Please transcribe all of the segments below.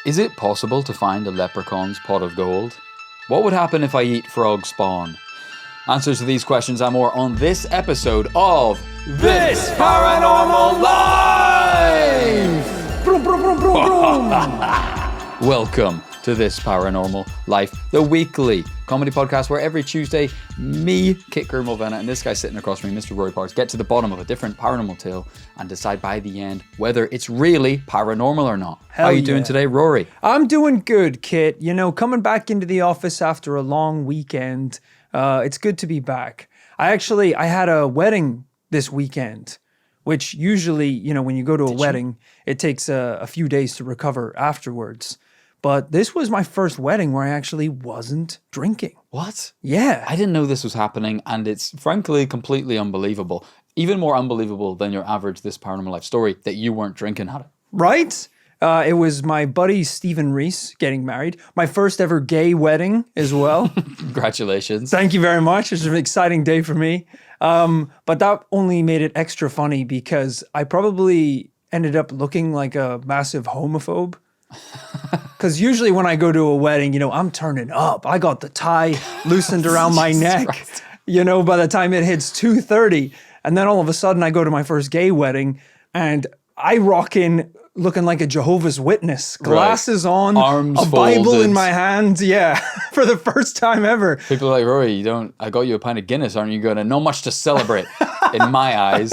Is it possible to find a leprechaun's pot of gold? What would happen if I eat frog spawn? Answers to these questions and more on this episode of This Paranormal Life! Brum, brum, brum, brum, brum. Welcome to This Paranormal Life, the weekly comedy podcast where every Tuesday, me, Kit Mulvanna, and this guy sitting across from me, Mr. Roy Parks, get to the bottom of a different paranormal tale and decide by the end whether it's really paranormal or not. How are you doing today, Rory? I'm doing good, Kit. You know, coming back into the office after a long weekend, it's good to be back. I had a wedding this weekend, which usually, you know, when you go to a wedding, it takes a few days to recover afterwards. But this was my first wedding where I actually wasn't drinking. What? Yeah. I didn't know this was happening, and it's frankly completely unbelievable. Even more unbelievable than your average This Paranormal Life story that you weren't drinking at it. Right? It was my buddy Stephen Reese getting married. My first ever gay wedding as well. Congratulations. Thank you very much. It was an exciting day for me. But that only made it extra funny because I probably ended up looking like a massive homophobe. Because usually when I go to a wedding, you know, I'm turning up. I got the tie loosened around my neck, Christ. You know, by the time it hits 2:30. And then all of a sudden I go to my first gay wedding and I rock in looking like a Jehovah's Witness. Glasses on, Arms a Bible folded. in my hand. Yeah, for the first time ever. People are like, Rory, I got you a pint of Guinness, aren't you gonna? Not much to celebrate in my eyes.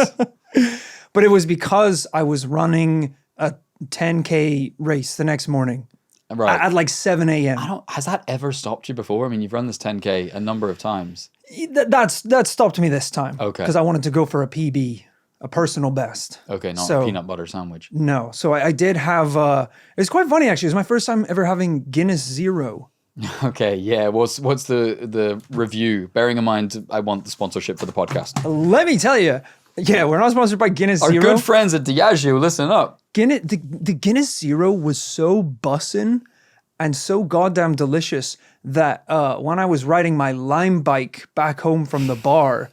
But it was because I was running a 10K race the next morning. Right. At like 7 a.m. Has that ever stopped you before? I mean, you've run this 10K a number of times. That stopped me this time. Okay. Because I wanted to go for a PB, a personal best. Okay, not a peanut butter sandwich. No. So I did have, it's quite funny actually. It was my first time ever having Guinness Zero. Okay, yeah. What's the review? Bearing in mind, I want the sponsorship for the podcast. Let me tell you. Yeah, we're not sponsored by Guinness Our Zero. good friends at Diageo, listen up. The Guinness Zero was so bussin' and so goddamn delicious that when I was riding my Lime bike back home from the bar,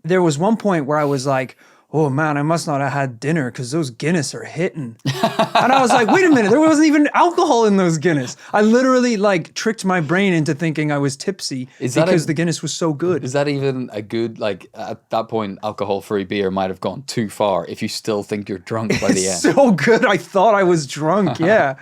there was one point where I was like, oh man, I must not have had dinner because those Guinness are hitting. And I was like, wait a minute, there wasn't even alcohol in those Guinness. I literally like tricked my brain into thinking I was tipsy because the Guinness was so good. Is that even a good, like, at that point, alcohol-free beer might have gone too far if you still think you're drunk by the end? So good, I thought I was drunk, yeah.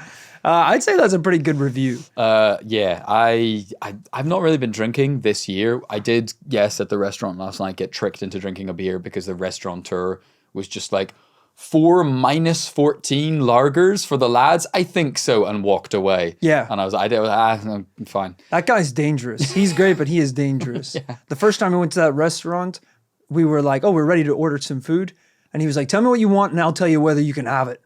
I'd say that's a pretty good review. Yeah, I've not really been drinking this year. I did, yes, at the restaurant last night get tricked into drinking a beer because the restaurateur was just like, 4 -14 lagers for the lads? I think so, and walked away. Yeah. And I was like, no, fine. That guy's dangerous. He's great, but he is dangerous. Yeah. The first time I went to that restaurant, we were like, oh, we're ready to order some food. And he was like, tell me what you want and I'll tell you whether you can have it.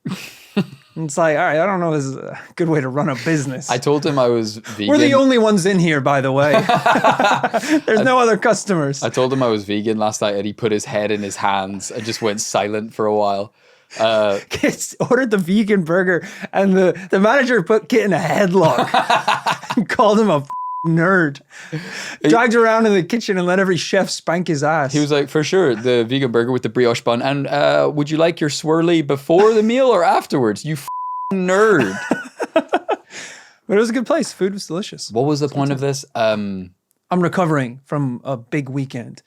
And it's like, all right, I don't know if this is a good way to run a business. I told him I was vegan. We're the only ones in here, by the way. There's no other customers. I told him I was vegan last night and he put his head in his hands and just went silent for a while. Kids ordered the vegan burger and the manager put Kit in a headlock and called him a nerd. Dragged around in the kitchen and let every chef spank his ass. He was like, for sure, the vegan burger with the brioche bun. And would you like your swirly before the meal or afterwards? You nerd. But it was a good place. Food was delicious. What was the point of this? I'm recovering from a big weekend.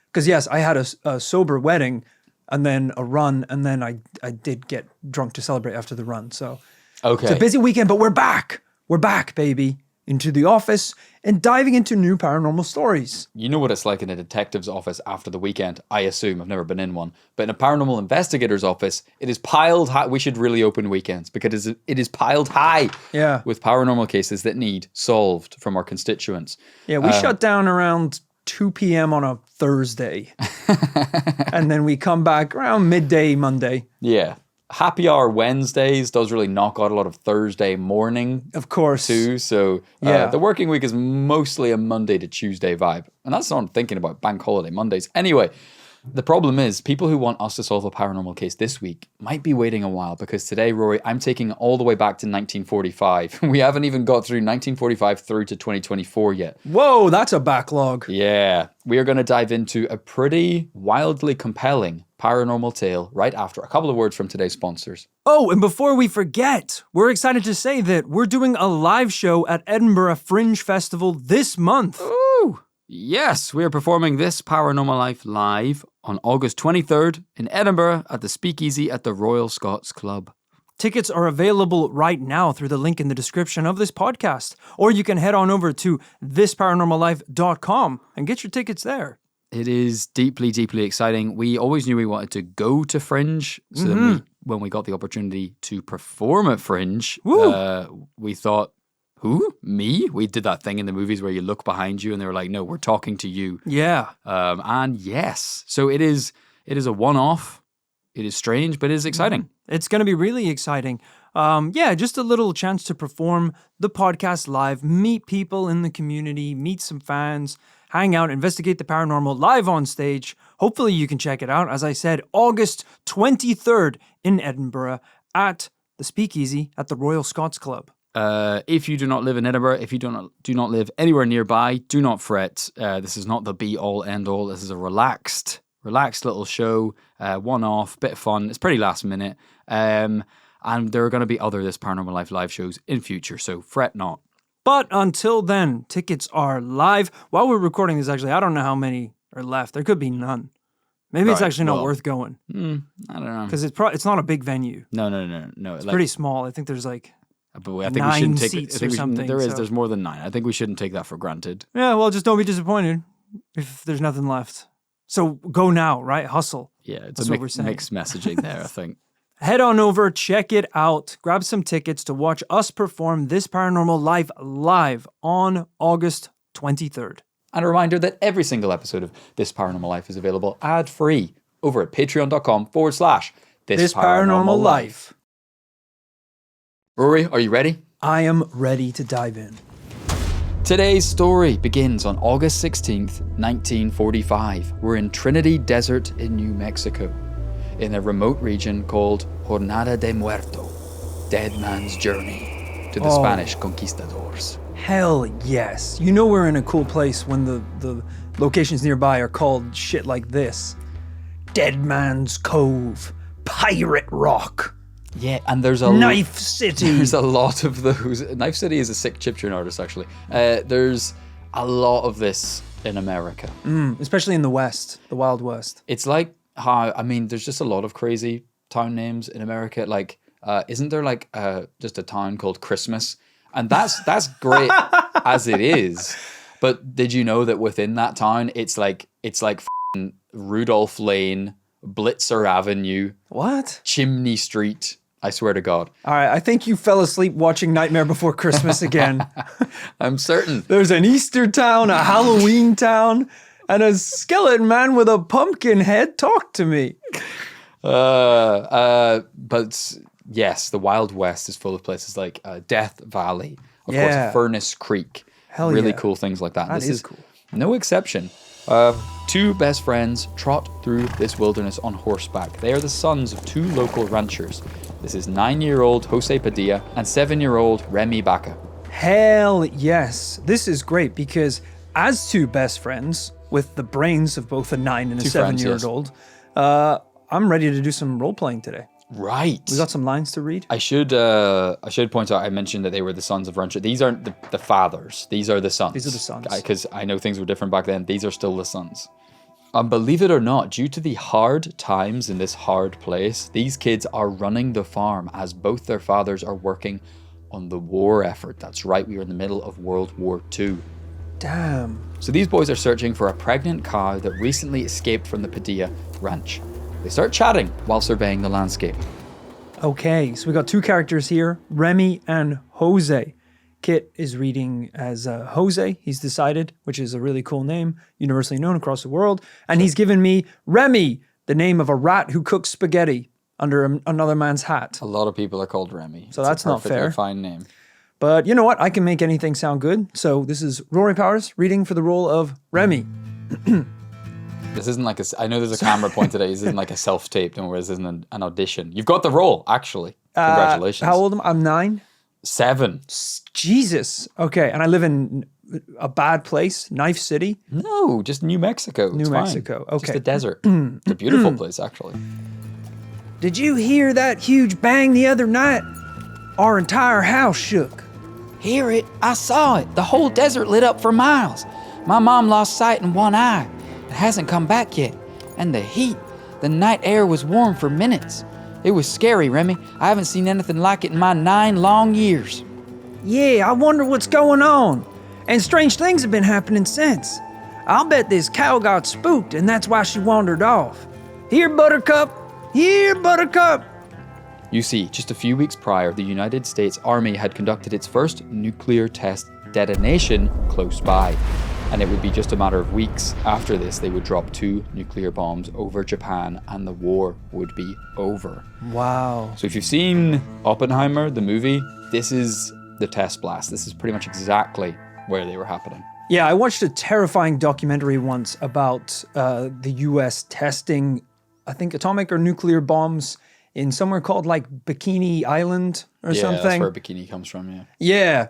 Because yes, I had a sober wedding and then a run, and then I did get drunk to celebrate after the run. So Okay. It's a busy weekend, but we're back. We're back, baby. Into the office and diving into new paranormal stories. You know what it's like in a detective's office after the weekend, I assume. I've never been in one. But in a paranormal investigator's office, it is piled high. We should really open weekends because it is piled high with paranormal cases that need solved from our constituents. Yeah, we shut down around 2 p.m. on a Thursday. And then we come back around midday Monday. Yeah. Happy hour Wednesdays does really knock out a lot of Thursday morning. Of course. Too. So the working week is mostly a Monday to Tuesday vibe. And that's not thinking about bank holiday Mondays. Anyway, the problem is people who want us to solve a paranormal case this week might be waiting a while because today, Rory, I'm taking all the way back to 1945. We haven't even got through 1945 through to 2024 yet. Whoa, that's a backlog. Yeah. We are going to dive into a pretty wildly compelling paranormal tale right after a couple of words from today's sponsors. Oh, and before we forget, we're excited to say that we're doing a live show at Edinburgh Fringe Festival this month. Ooh! Yes, we are performing This Paranormal Life live on August 23rd in Edinburgh at the Speakeasy at the Royal Scots Club. Tickets are available right now through the link in the description of this podcast, or you can head on over to thisparanormallife.com and get your tickets there. It is deeply, deeply exciting. We always knew we wanted to go to Fringe, so then when we got the opportunity to perform at Fringe, we thought, who? Me? We did that thing in the movies where you look behind you and they were like, no, we're talking to you. Yeah. And yes, so it is a one-off. It is strange, but it is exciting. It's going to be really exciting. Just a little chance to perform the podcast live, meet people in the community, meet some fans, hang out, investigate the paranormal live on stage. Hopefully you can check it out. As I said, August 23rd in Edinburgh at the Speakeasy at the Royal Scots Club. If you do not live in Edinburgh, if you do not live anywhere nearby, do not fret. This is not the be-all, end-all. This is a relaxed little show, one-off, bit of fun. It's pretty last minute. And there are going to be other This Paranormal Life live shows in future, so fret not. But until then, tickets are live. While we're recording this, actually, I don't know how many are left. There could be none. Maybe it's actually not worth going. I don't know. Because it's not a big venue. No. It's pretty small. I think there's like but I think 9 we shouldn't take seats or something. There's more than 9. I think we shouldn't take that for granted. Yeah, well, just don't be disappointed if there's nothing left. So go now, right? Hustle. Yeah, it's That's a what we're saying. mixed messaging there, I think. Head on over, check it out, grab some tickets to watch us perform This Paranormal Life live on August 23rd. And a reminder that every single episode of This Paranormal Life is available ad-free over at patreon.com/This Paranormal Life. Rory, are you ready? I am ready to dive in. Today's story begins on August 16th, 1945. We're in Trinity Desert in New Mexico, in a remote region called Jornada de Muerto, Dead Man's Journey, to the Spanish conquistadors. Hell yes. You know we're in a cool place when the locations nearby are called shit like this. Dead Man's Cove, Pirate Rock. Yeah, and there's a Knife City. There's a lot of those. Knife City is a sick chiptune artist, actually. There's a lot of this in America, especially in the West, the Wild West. It's like how there's just a lot of crazy town names in America. Like, isn't there like just a town called Christmas? And that's great as it is. But did you know that within that town, it's like f***ing Rudolph Lane, Blitzer Avenue, what? Chimney Street. I swear to God. All right, I think you fell asleep watching Nightmare Before Christmas again. I'm certain. There's an Easter town, a Halloween town, and a skeleton man with a pumpkin head. Talk to me. But yes, the Wild West is full of places like Death Valley, of course, Furnace Creek. Hell really yeah. cool things like that. That This is cool. No exception. Two best friends trot through this wilderness on horseback. They are the sons of two local ranchers. This is 9-year-old Jose Padilla and 7-year-old Remy Baca. Hell yes. This is great because as two best friends with the brains of both a 9 and a 7-year-old, I'm ready to do some role-playing today. Right. We got some lines to read. I should point out, I mentioned that they were the sons of ranchers. These aren't the fathers. These are the sons. These are the sons. Because I know things were different back then. These are still the sons. Believe it or not, due to the hard times in this hard place, these kids are running the farm as both their fathers are working on the war effort. That's right, we are in the middle of World War II. Damn. So these boys are searching for a pregnant cow that recently escaped from the Padilla ranch. They start chatting while surveying the landscape. Okay, so we got two characters here, Remy and Jose. Kit is reading as Jose, he's decided, which is a really cool name, universally known across the world. And he's given me Remy, the name of a rat who cooks spaghetti under another man's hat. A lot of people are called Remy. So that's not fair. It's a fine name. But you know what? I can make anything sound good. So this is Rory Powers reading for the role of Remy. This isn't like I know there's a camera point today. This isn't like a self-tape. Don't worry, this isn't an audition. You've got the role, actually. Congratulations. How old am I? I'm 9. 7. Jesus. Okay, and I live in a bad place, Knife City. No, just New Mexico. New Mexico. Okay. Just the desert. It's a beautiful place, actually. Did you hear that huge bang the other night? Our entire house shook. Hear it? I saw it. The whole desert lit up for miles. My mom lost sight in one eye. It hasn't come back yet. And the heat. The night air was warm for minutes. It was scary, Remy. I haven't seen anything like it in my 9 long years. Yeah, I wonder what's going on. And strange things have been happening since. I'll bet this cow got spooked and that's why she wandered off. Here, Buttercup. Here, Buttercup. You see, just a few weeks prior, the United States Army had conducted its first nuclear test detonation close by. And it would be just a matter of weeks after this, they would drop 2 nuclear bombs over Japan and the war would be over. Wow. So if you've seen Oppenheimer, the movie, this is the test blast. This is pretty much exactly where they were happening. Yeah, I watched a terrifying documentary once about the US testing, I think, atomic or nuclear bombs in somewhere called like Bikini Island or something. Yeah, that's where bikini comes from, yeah. Yeah.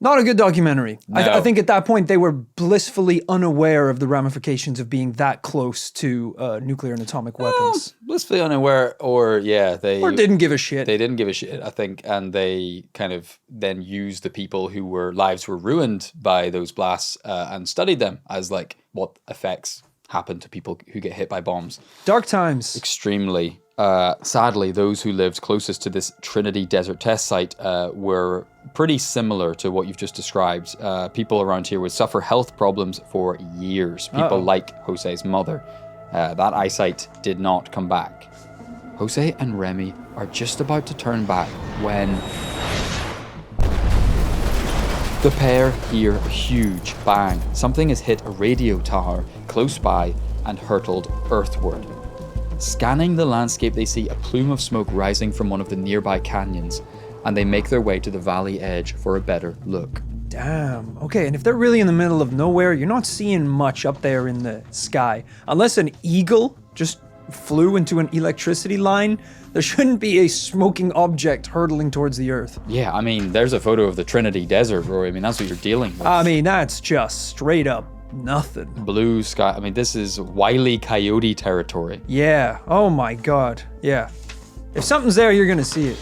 Not a good documentary. No. I think at that point they were blissfully unaware of the ramifications of being that close to nuclear and atomic weapons. Blissfully unaware, or didn't give a shit. They didn't give a shit, I think, and they kind of then used the people who lives were ruined by those blasts and studied them as like what effects happen to people who get hit by bombs. Dark times. Extremely. Sadly, those who lived closest to this Trinity desert test site were pretty similar to what you've just described. People around here would suffer health problems for years. People like Jose's mother. That eyesight did not come back. Jose and Remy are just about to turn back when the pair hear a huge bang. Something has hit a radio tower close by and hurtled earthward. Scanning the landscape, they see a plume of smoke rising from one of the nearby canyons, and they make their way to the valley edge for a better look. Damn. Okay, and if they're really in the middle of nowhere, you're not seeing much up there in the sky. Unless an eagle just flew into an electricity line, there shouldn't be a smoking object hurtling towards the earth. Yeah, I mean, there's a photo of the Trinity Desert, Roy. I mean, that's what you're dealing with. I mean, that's just straight up nothing. Blue sky. I mean, this is Wile E. Coyote territory. Yeah. Oh my God. Yeah. If something's there, you're gonna see it.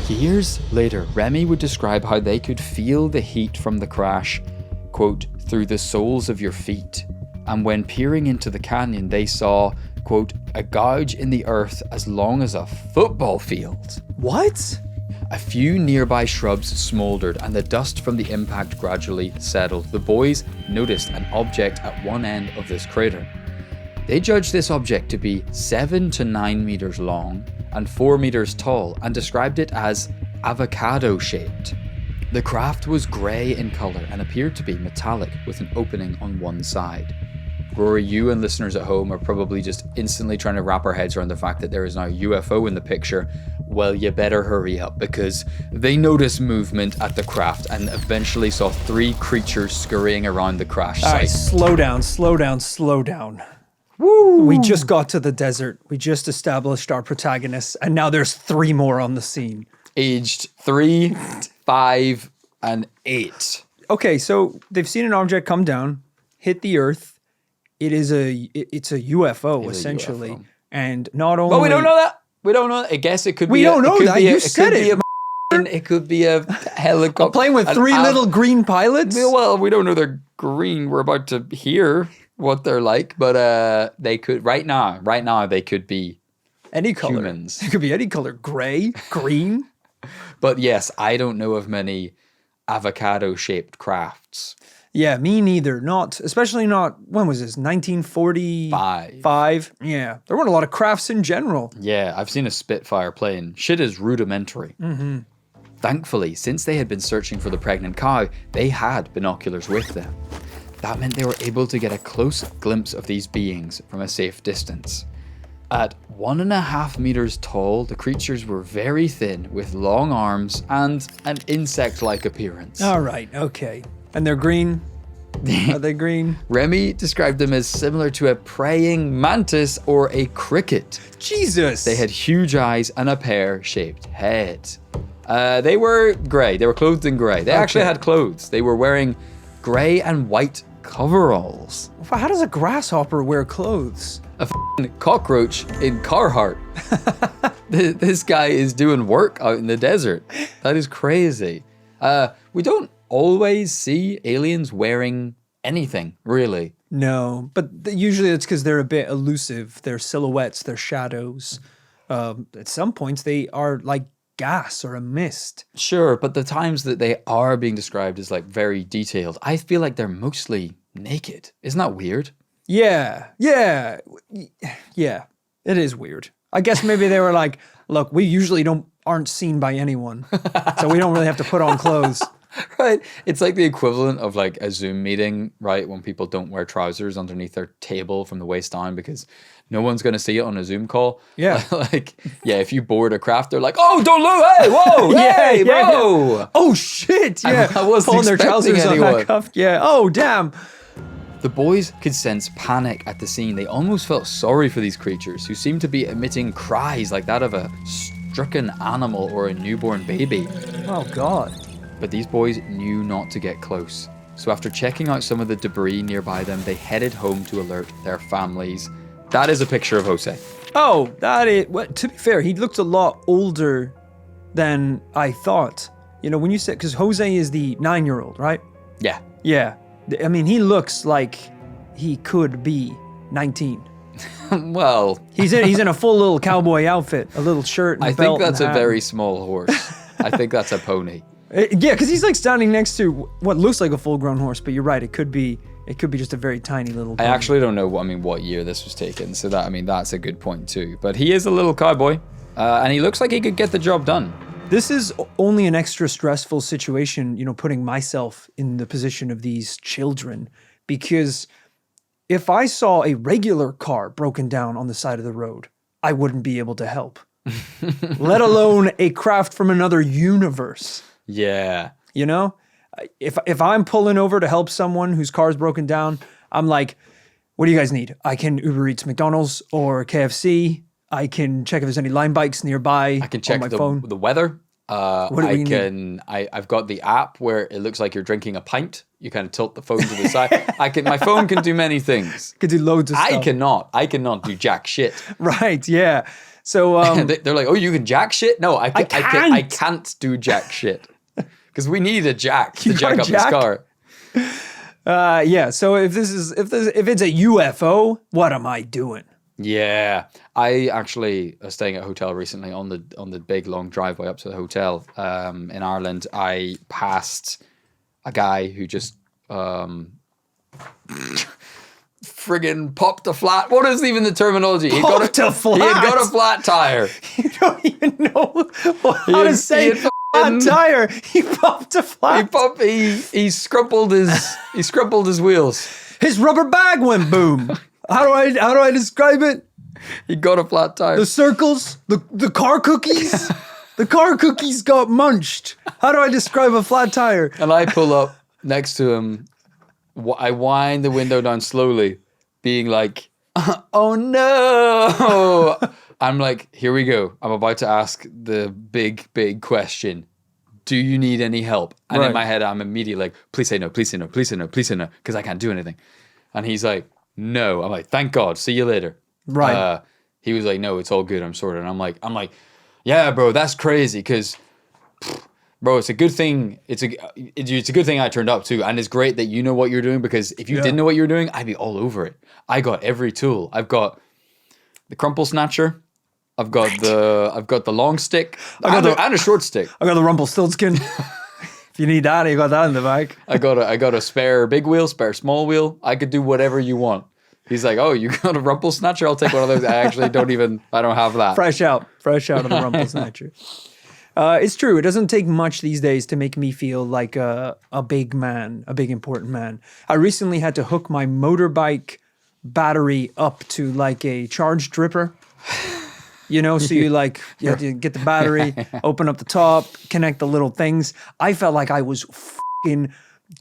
Years later, Remy would describe how they could feel the heat from the crash, quote, through the soles of your feet. And when peering into the canyon, they saw, quote, a gouge in the earth as long as a football field. What? A few nearby shrubs smoldered and the dust from the impact gradually settled. The boys noticed an object at one end of this crater. They judged this object to be 7 to 9 meters long and 4 meters tall and described it as avocado shaped. The craft was grey in colour and appeared to be metallic with an opening on one side. Rory, you and listeners at home are probably just instantly trying to wrap our heads around the fact that there is now a UFO in the picture. Well, you better hurry up, because they noticed movement at the craft and eventually saw 3 creatures scurrying around the crash site. All right, slow down, slow down, slow down. Woo! We just got to the desert. We just established our protagonists, and now there's 3 more on the scene. Aged 3, 5, and 8. Okay, so they've seen an object come down, hit the earth. It's a UFO, essentially. UFO. And not only... But we don't know that. We don't know. I guess it could be... We don't know that. You said it. It could be a helicopter. I'm playing with 3 little green pilots? Well, we don't know they're green. We're about to hear what they're like. But they could... Right now, they could be any color. Humans. It could be any color. Gray, green. But yes, I don't know of many avocado-shaped crafts. Yeah, me neither. Especially not, when was this, 1945? Yeah, there weren't a lot of crafts in general. Yeah, I've seen a Spitfire plane. Shit is rudimentary. Mm-hmm. Thankfully, since they had been searching for the pregnant cow, they had binoculars with them. That meant they were able to get a close glimpse of these beings from a safe distance. At 1.5 meters tall, the creatures were very thin, with long arms and an insect-like appearance. All right, okay. And they're green? Are they green? Remy described them as similar to a praying mantis or a cricket. Jesus! They had huge eyes and a pear-shaped head. They were grey. They were clothed in grey. They actually had clothes. They were wearing grey and white coveralls. How does a grasshopper wear clothes? A cockroach in Carhartt. This guy is doing work out in the desert. That is crazy. We don't always see aliens wearing anything, really. No, but usually it's because they're a bit elusive. They're silhouettes, they're shadows. At some points, they are like gas or a mist. Sure, but the times that they are being described as like very detailed, I feel like they're mostly naked. Isn't that weird? Yeah. It is weird. I guess maybe they were like, look, we usually aren't seen by anyone, so we don't really have to put on clothes. Right. It's like the equivalent of like a Zoom meeting, right? When people don't wear trousers underneath their table from the waist down because no one's going to see it on a Zoom call. Yeah. If you board a craft, they're like, oh, don't look. Hey, whoa, hey, bro. Yeah. Oh, shit. Yeah. I wasn't pulling their expecting trousers anyone. back up. Yeah. Oh, damn. The boys could sense panic at the scene. They almost felt sorry for these creatures who seemed to be emitting cries like that of a stricken animal or a newborn baby. Oh, God. But these boys knew not to get close. So after checking out some of the debris nearby them, they headed home to alert their families. That is a picture of Jose. Oh, that is... Well, to be fair, he looked a lot older than I thought. You know, when you said... Because Jose is the 9-year-old, right? Yeah. Yeah. I mean, he looks like he could be 19. Well... He's in a full little cowboy outfit, a little shirt and I belt. think that's a hat. very small horse. I think that's a pony. Yeah, because he's like standing next to what looks like a full-grown horse, but you're right. It could be just a very tiny little pony. I actually don't know what year this was taken, so that's a good point too. But he is a little cowboy, and he looks like he could get the job done. This is only an extra stressful situation, you know, putting myself in the position of these children, because if I saw a regular car broken down on the side of the road, I wouldn't be able to help, let alone a craft from another universe. Yeah. You know, if I'm pulling over to help someone whose car's broken down, I'm like, what do you guys need? I can Uber Eats McDonald's or KFC. I can check if there's any line bikes nearby. I can check on my phone. the weather. What do we need? I've got the app where it looks like you're drinking a pint. You kind of tilt the phone to the side. My phone can do many things. Could do loads of stuff. I cannot do jack shit. Right, yeah. So they're like, oh, you can jack shit? No, I can't do jack shit. Because we need a jack to jack up this car. Yeah. So if it's a UFO, what am I doing? Yeah, I actually was staying at a hotel recently on the big long driveway up to the hotel in Ireland. I passed a guy who just friggin' popped a flat. What is even the terminology? He had got a flat tire. You don't even know how to say flat tire. He popped a flat. He scrumpled his wheels. His rubber bag went boom. How do I describe it? He got a flat tire. The circles, the car cookies. The car cookies got munched. How do I describe a flat tire? And I pull up next to him. I wind the window down slowly, being like, oh no. I'm like, here we go. I'm about to ask the big question. Do you need any help? And in my head, I'm immediately like, please say no, please say no, please say no, please say no, because I can't do anything. And he's like, no. I'm like, thank God. See you later. Right. He was like, no, it's all good. I'm sorted. And I'm like, yeah, bro, that's crazy. Because, bro, it's a good thing. It's a good thing I turned up too. And it's great that you know what you're doing, because if you didn't know what you were doing, I'd be all over it. I got every tool. I've got the crumple snatcher. I've got the long stick. And a short stick. I got the Rumpelstiltskin. If you need that, you got that in the bag. I got a spare big wheel, spare small wheel. I could do whatever you want. He's like, oh, you got a rumple snatcher? I'll take one of those. I don't have that. Fresh out of the rumple snatcher. It's true. It doesn't take much these days to make me feel like a big man, a big important man. I recently had to hook my motorbike battery up to like a charge dripper. You know, so you have to get the battery, open up the top, connect the little things. I felt like I was fucking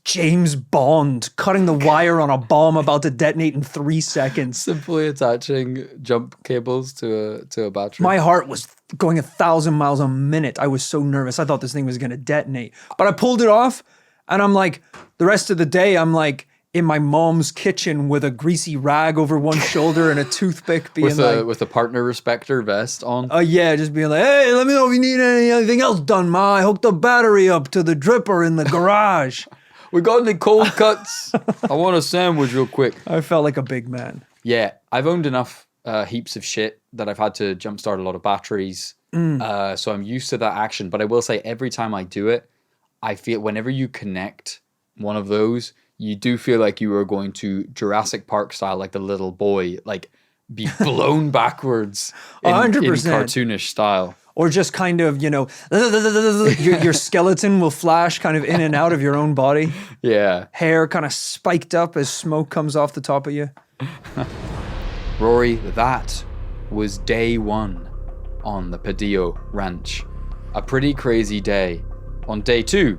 James Bond cutting the wire on a bomb about to detonate in 3 seconds. Simply attaching jump cables to a battery. My heart was going 1,000 miles a minute. I was so nervous. I thought this thing was going to detonate. But I pulled it off, and I'm like, the rest of the day, I'm like in my mom's kitchen with a greasy rag over one shoulder and a toothpick being with a partner respecter vest on. Yeah, just being like, hey, let me know if you need anything else done, Ma. I hooked the battery up to the dripper in the garage. We got any cold cuts? I want a sandwich real quick. I felt like a big man. Yeah, I've owned enough heaps of shit that I've had to jumpstart a lot of batteries. So I'm used to that action. But I will say every time I do it, I feel whenever you connect one of those, you do feel like you are going to Jurassic Park style, like the little boy, like be blown backwards in cartoonish style. Or just kind of, your skeleton will flash kind of in and out of your own body. Yeah. Hair kind of spiked up as smoke comes off the top of you. Rory, that was day 1 on the Padillo Ranch. A pretty crazy day. On day 2,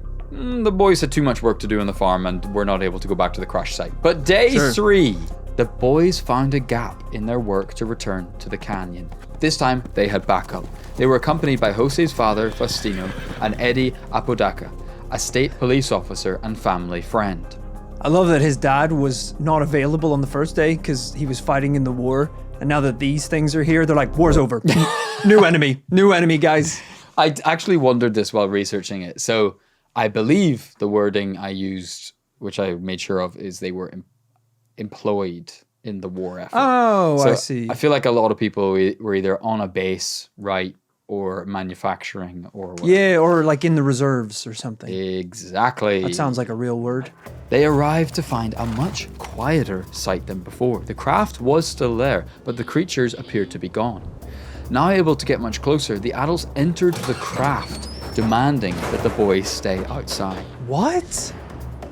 the boys had too much work to do on the farm and were not able to go back to the crash site. But day 3, the boys found a gap in their work to return to the canyon. This time, they had backup. They were accompanied by Jose's father, Faustino, and Eddie Apodaca, a state police officer and family friend. I love that his dad was not available on the first day because he was fighting in the war. And now that these things are here, they're like, war's over. New enemy, guys. I actually wondered this while researching it. So I believe the wording I used, which I made sure of, is they were employed in the war effort. Oh, so I see. I feel like a lot of people were either on a base, right, or manufacturing, or whatever. Yeah, or like in the reserves or something. Exactly. That sounds like a real word. They arrived to find a much quieter site than before. The craft was still there, but the creatures appeared to be gone. Now able to get much closer, the adults entered the craft, demanding that the boys stay outside. What?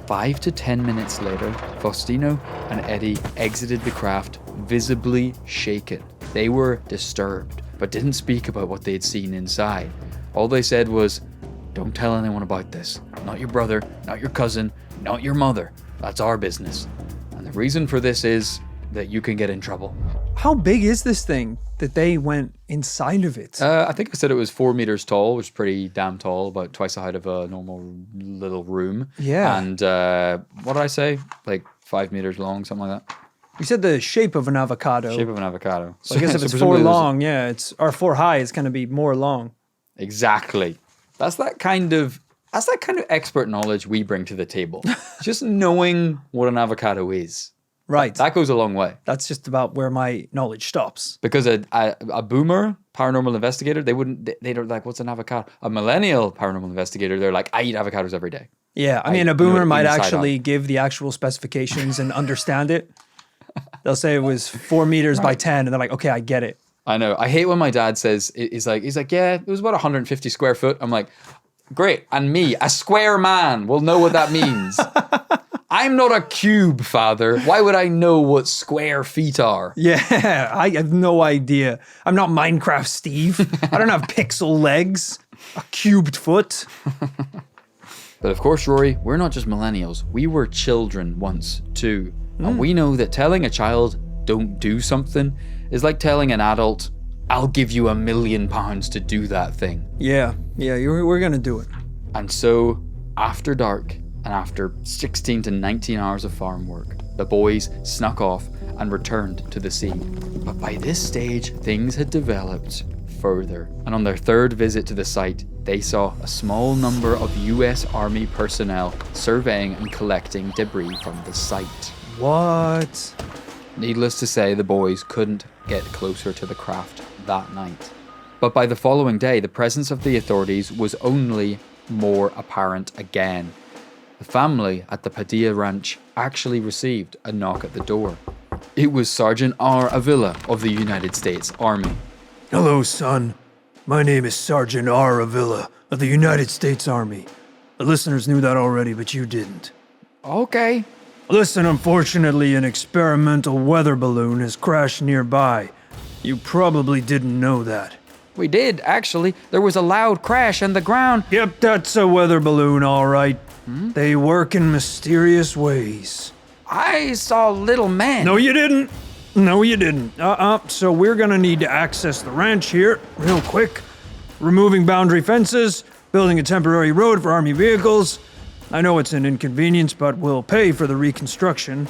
5 to 10 minutes later, Faustino and Eddie exited the craft, visibly shaken. They were disturbed, but didn't speak about what they had seen inside. All they said was, "Don't tell anyone about this. Not your brother, not your cousin, not your mother. That's our business. And the reason for this is that you can get in trouble." How big is this thing that they went inside of it? I think I said it was 4 meters tall, which is pretty damn tall, about twice the height of a normal little room. Yeah. And what did I say? Like 5 meters long, something like that. You said the shape of an avocado. Shape of an avocado. So I guess if it's 4 long, or 4 high, it's going to be more long. Exactly. That's that kind of expert knowledge we bring to the table. Just knowing what an avocado is. Right. That goes a long way. That's just about where my knowledge stops. Because a boomer paranormal investigator, they're like, what's an avocado? A millennial paranormal investigator, they're like, I eat avocados every day. Yeah, I mean, a boomer might actually give the actual specifications and understand it. They'll say it was 4 meters by 10, and they're like, okay, I get it. I know. I hate when my dad says, he's like, yeah, it was about 150 square foot. I'm like, great. And me, a square man, will know what that means. I'm not a cube, father. Why would I know what square feet are? Yeah, I have no idea. I'm not Minecraft Steve. I don't have pixel legs, a cubed foot. But of course, Rory, we're not just millennials. We were children once, too. And we know that telling a child, don't do something, is like telling an adult, I'll give you £1 million to do that thing. Yeah, we're going to do it. And so, after dark, and after 16 to 19 hours of farm work, the boys snuck off and returned to the scene. But by this stage, things had developed further. And on their third visit to the site, they saw a small number of US Army personnel surveying and collecting debris from the site. What? Needless to say, the boys couldn't get closer to the craft that night. But by the following day, the presence of the authorities was only more apparent again. The family at the Padilla Ranch actually received a knock at the door. It was Sergeant R. Avila of the United States Army. Hello, son. My name is Sergeant R. Avila of the United States Army. The listeners knew that already, but you didn't. Okay. Listen, unfortunately, an experimental weather balloon has crashed nearby. You probably didn't know that. We did, actually. There was a loud crash and the ground... Yep, that's a weather balloon, all right. They work in mysterious ways. I saw little men. No, you didn't. No, you didn't. So we're gonna need to access the ranch here real quick. Removing boundary fences, building a temporary road for army vehicles. I know it's an inconvenience, but we'll pay for the reconstruction.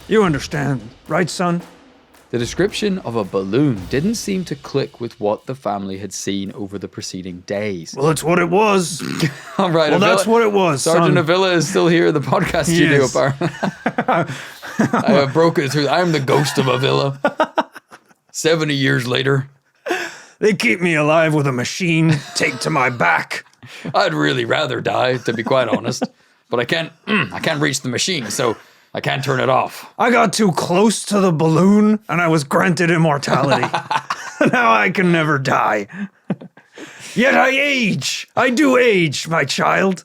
You understand, right, son? The description of a balloon didn't seem to click with what the family had seen over the preceding days. Well, it's what it was. All right, Well, that's what it was, Sergeant son. Avila is still here in the podcast studio, Yes. apparently. I have broken through. I'm the ghost of Avila. 70 years later. They keep me alive with a machine taped to my back. I'd really rather die, to be quite honest. But I can't reach the machine, so I can't turn it off. I got too close to the balloon, and I was granted immortality. Now I can never die. Yet I age. I do age, my child.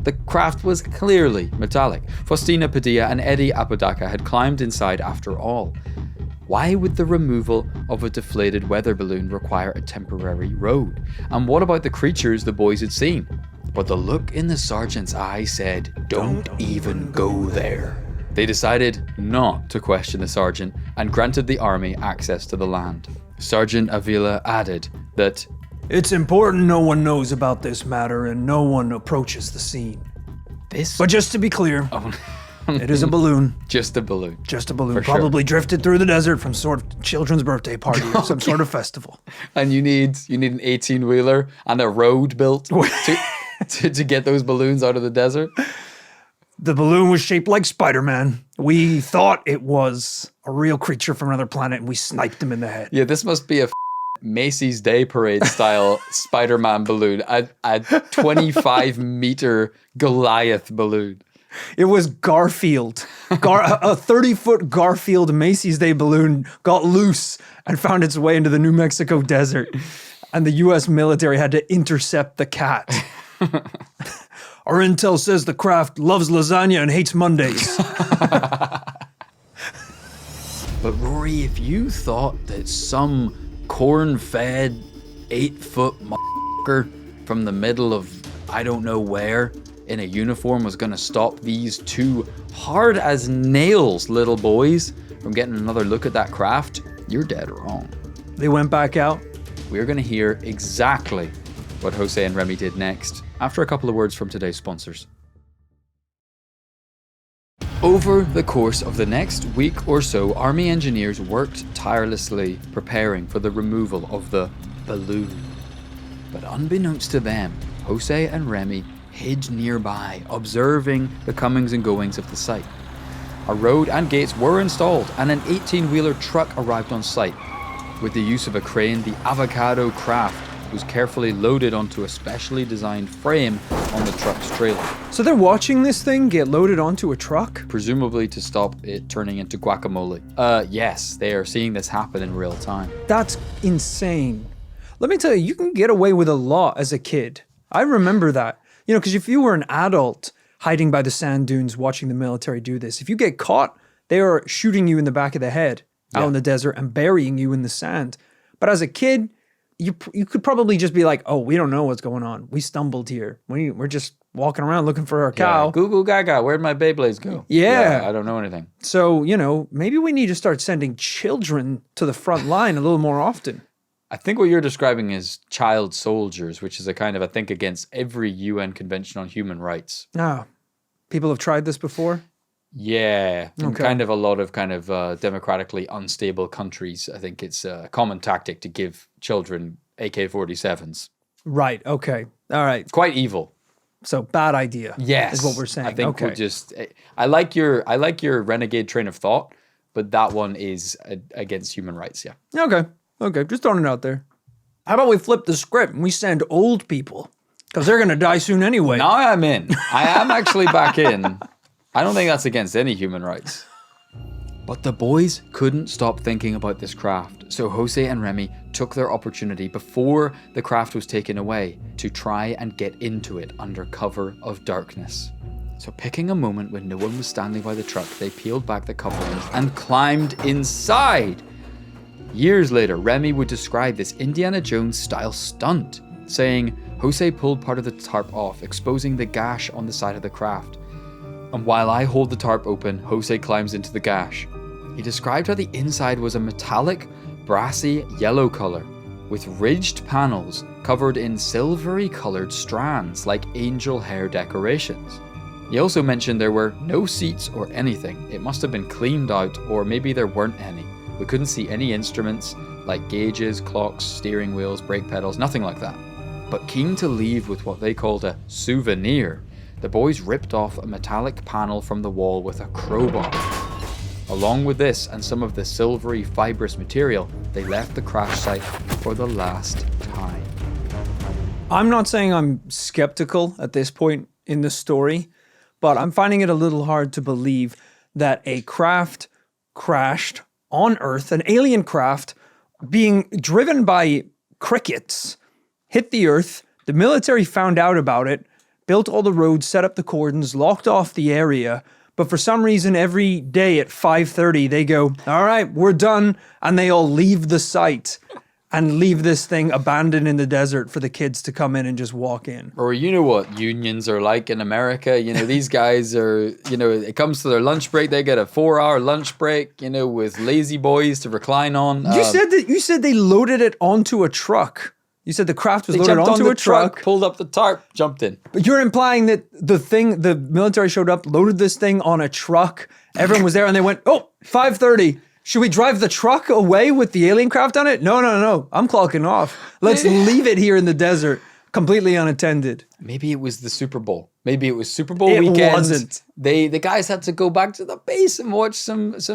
The craft was clearly metallic. Faustina Padilla and Eddie Apodaca had climbed inside after all. Why would the removal of a deflated weather balloon require a temporary road? And what about the creatures the boys had seen? But the look in the sergeant's eye said, "Don't even go there." They decided not to question the sergeant and granted the army access to the land. Sergeant Avila added that, It's important no one knows about this matter and no one approaches the scene. But just to be clear, it is a balloon. Just a balloon. Just a balloon. For sure. Probably drifted through the desert from sort of children's birthday party or some sort of festival. And you need an 18-wheeler and a road built to get those balloons out of the desert. The balloon was shaped like Spider-Man. We thought it was a real creature from another planet and we sniped him in the head. Yeah, this must be a Macy's Day Parade style Spider-Man balloon, a 25-meter Goliath balloon. It was Garfield. A 30-foot Garfield Macy's Day balloon got loose and found its way into the New Mexico desert. And the U.S. military had to intercept the cat. Our intel says the craft loves lasagna and hates Mondays. But Rory, if you thought that some corn-fed 8-foot motherfucker from the middle of I don't know where in a uniform was going to stop these two hard as nails little boys from getting another look at that craft, you're dead wrong. They went back out. We're going to hear exactly what Jose and Remy did next after a couple of words from today's sponsors. Over the course of the next week or so, Army engineers worked tirelessly preparing for the removal of the balloon. But unbeknownst to them, Jose and Remy hid nearby, observing the comings and goings of the site. A road and gates were installed, and an 18-wheeler truck arrived on site. With the use of a crane, the Avocado craft was carefully loaded onto a specially designed frame on the truck's trailer. So they're watching this thing get loaded onto a truck? Presumably to stop it turning into guacamole. Yes, they are seeing this happen in real time. That's insane. Let me tell you, you can get away with a lot as a kid. I remember that. You know, because if you were an adult hiding by the sand dunes watching the military do this, if you get caught, they are shooting you in the back of the head out in the desert and burying you in the sand. But as a kid, you could probably just be like, oh, we don't know what's going on. We stumbled here. We're just walking around looking for our cow. Yeah. Goo goo gaga, where'd my Beyblades go? Yeah. I don't know anything. So, you know, maybe we need to start sending children to the front line a little more often. I think what you're describing is child soldiers, which is a kind of, I think, against every UN Convention on Human Rights. Ah, people have tried this before? Yeah, in kind of a lot of democratically unstable countries, I think it's a common tactic to give children AK-47s. Right, okay. All right. It's quite evil. So bad idea. Yes. Is what we're saying. I think we're just, I like your renegade train of thought, but that one is against human rights, yeah. Okay, just throwing it out there. How about we flip the script and we send old people? Because they're going to die soon anyway. Now I'm in. I am actually back in. I don't think that's against any human rights. But the boys couldn't stop thinking about this craft, so Jose and Remy took their opportunity before the craft was taken away to try and get into it under cover of darkness. So picking a moment when no one was standing by the truck, they peeled back the coverings and climbed inside. Years later, Remy would describe this Indiana Jones style stunt saying, Jose pulled part of the tarp off, exposing the gash on the side of the craft. And while I hold the tarp open, Jose climbs into the gash. He described how the inside was a metallic, brassy yellow color, with ridged panels covered in silvery colored strands like angel hair decorations. He also mentioned there were no seats or anything. It must have been cleaned out, or maybe there weren't any. We couldn't see any instruments like gauges, clocks, steering wheels, brake pedals, nothing like that. But keen to leave with what they called a souvenir, the boys ripped off a metallic panel from the wall with a crowbar. Along with this and some of the silvery fibrous material, they left the crash site for the last time. I'm not saying I'm skeptical at this point in the story, but I'm finding it a little hard to believe that a craft crashed on Earth, an alien craft being driven by crickets, hit the Earth, the military found out about it, built all the roads, set up the cordons, locked off the area, but for some reason every day at 5:30 they go, all right, we're done, and they all leave the site and leave this thing abandoned in the desert for the kids to come in and just walk in. Or you know what unions are like in America, these guys are, it comes to their lunch break, they get a 4-hour lunch break, with lazy boys to recline on. You said they loaded it onto a truck. You said the craft was loaded onto a truck, pulled up the tarp, jumped in. But you're implying that the military showed up, loaded this thing on a truck, everyone was there, and they went, 5:30. Should we drive the truck away with the alien craft on it? No. I'm clocking off. Let's leave it here in the desert, completely unattended. Maybe it was the Super Bowl. Maybe it was Super Bowl weekend. It wasn't. The guys had to go back to the base and watch some games.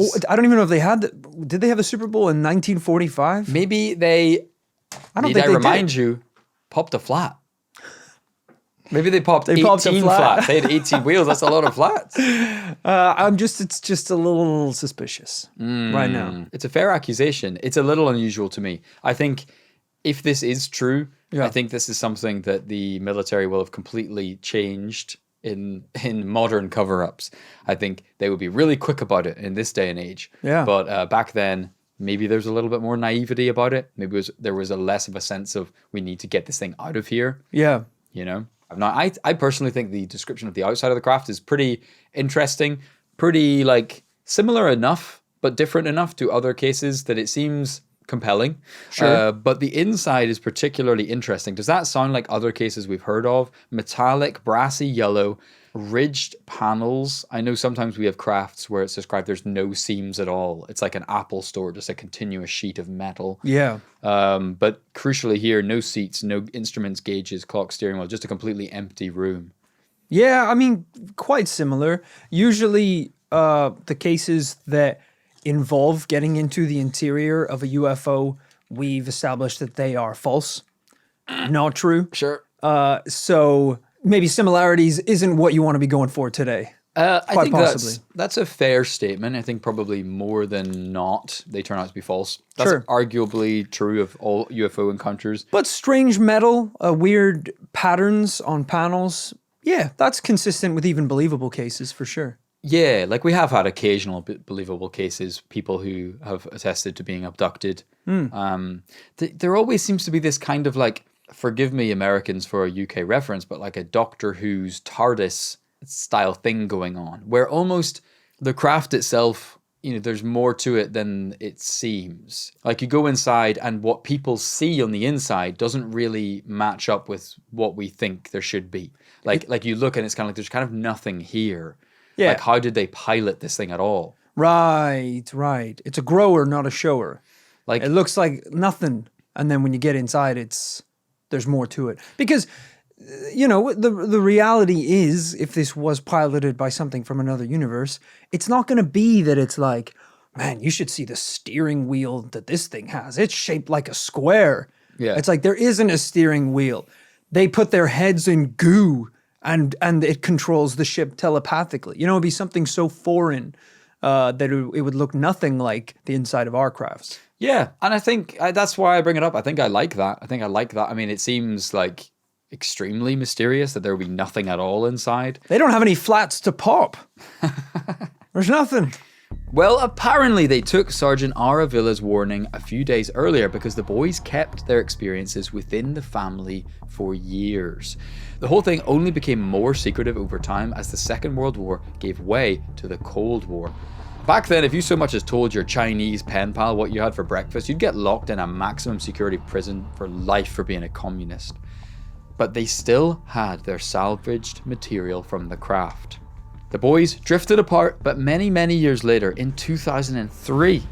Oh, I don't even know if they had. Did they have a Super Bowl in 1945? Maybe they. I don't think they remind you, popped a flat. Maybe they popped 18 flats. They had 18 wheels. That's a lot of flats. It's just a little suspicious right now. It's a fair accusation. It's a little unusual to me. I think if this is true, I think this is something that the military will have completely changed in modern cover-ups. I think they would be really quick about it in this day and age. Yeah. But back then, maybe there's a little bit more naivety about it. Maybe there was a less of a sense of we need to get this thing out of here. Yeah. I personally think the description of the outside of the craft is pretty interesting, pretty similar enough, but different enough to other cases that it seems compelling. Sure. But the inside is particularly interesting. Does that sound like other cases we've heard of? Metallic, brassy yellow, ridged panels. I know sometimes we have crafts where it's described there's no seams at all. It's like an Apple store, just a continuous sheet of metal. Yeah. But crucially here, no seats, no instruments, gauges, clock, steering wheel, just a completely empty room. Yeah, I mean, quite similar. Usually the cases that involve getting into the interior of a UFO, we've established that they are false, not true. Sure. So maybe similarities isn't what you want to be going for today. I think possibly. That's a fair statement. I think probably more than not, they turn out to be false. That's arguably true of all UFO encounters. But strange metal, weird patterns on panels, yeah, that's consistent with even believable cases for sure. Yeah, we have had occasional believable cases, people who have attested to being abducted. There always seems to be this kind of forgive me Americans for a UK reference, but a Doctor Who's TARDIS style thing going on, where almost the craft itself, there's more to it than it seems. You go inside and what people see on the inside doesn't really match up with what we think there should be. You look and it's kind of there's kind of nothing here. Yeah. How did they pilot this thing at all? Right. It's a grower, not a shower. It looks like nothing. And then when you get inside, there's more to it. Because, the reality is, if this was piloted by something from another universe, it's not going to be that it's man, you should see the steering wheel that this thing has. It's shaped like a square. Yeah. It's there isn't a steering wheel. They put their heads in goo and it controls the ship telepathically. It'd be something so foreign that it would look nothing like the inside of our crafts. Yeah, and I think that's why I bring it up. I think I like that. I mean, it seems extremely mysterious that there would be nothing at all inside. They don't have any flats to pop. There's nothing. Well, apparently they took Sergeant Aravilla's warning a few days earlier because the boys kept their experiences within the family for years. The whole thing only became more secretive over time as the Second World War gave way to the Cold War. Back then, if you so much as told your Chinese pen pal what you had for breakfast, you'd get locked in a maximum security prison for life for being a communist. But they still had their salvaged material from the craft. The boys drifted apart, but many, many years later, in 2003,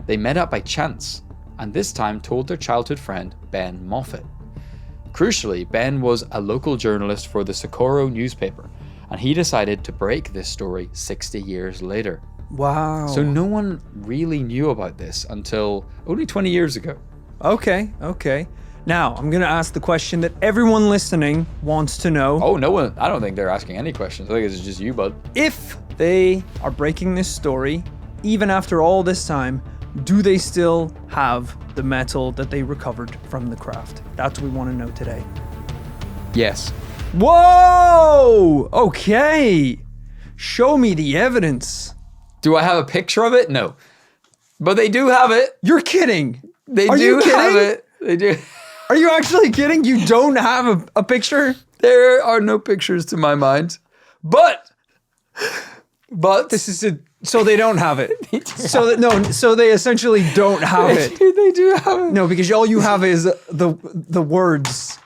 they met up by chance, and this time told their childhood friend, Ben Moffat. Crucially, Ben was a local journalist for the Socorro newspaper, and he decided to break this story 60 years later. Wow. So no one really knew about this until only 20 years ago. Okay. Now, I'm going to ask the question that everyone listening wants to know. Oh, no one. I don't think they're asking any questions. I think it's just you, bud. If they are breaking this story, even after all this time, do they still have the metal that they recovered from the craft? That's what we want to know today. Yes. Whoa! Okay. Show me the evidence. Do I have a picture of it? No. But they do have it. You're kidding. They Are do you kidding? have it. They do. Are you actually kidding? You don't have a picture? There are no pictures to my mind. But this is so they don't have it. So they essentially don't have it. They do have it. No, because all you have is the words.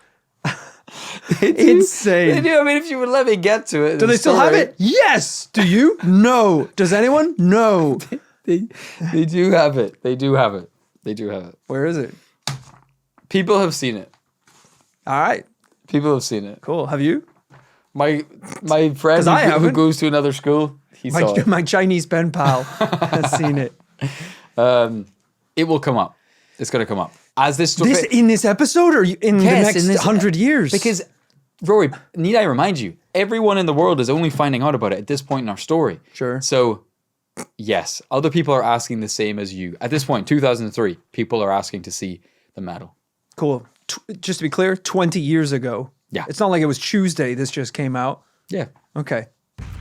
Insane. They do. I mean, if you would let me get to it. Do they still have it? Yes. Do you? No. Does anyone? No. They do have it. They do have it. They do have it. Where is it? People have seen it. All right. People have seen it. Cool. Have you? My friend who goes to another school, he saw it. My Chinese pen pal has seen it. It will come up. It's going to come up. As this in this episode or in the next 100 years? Because, Rory, need I remind you, everyone in the world is only finding out about it at this point in our story. Sure. So, yes, other people are asking the same as you. At this point, 2003, people are asking to see the metal. Cool. Just to be clear, 20 years ago. Yeah. It's not like it was Tuesday this just came out. Yeah. Okay.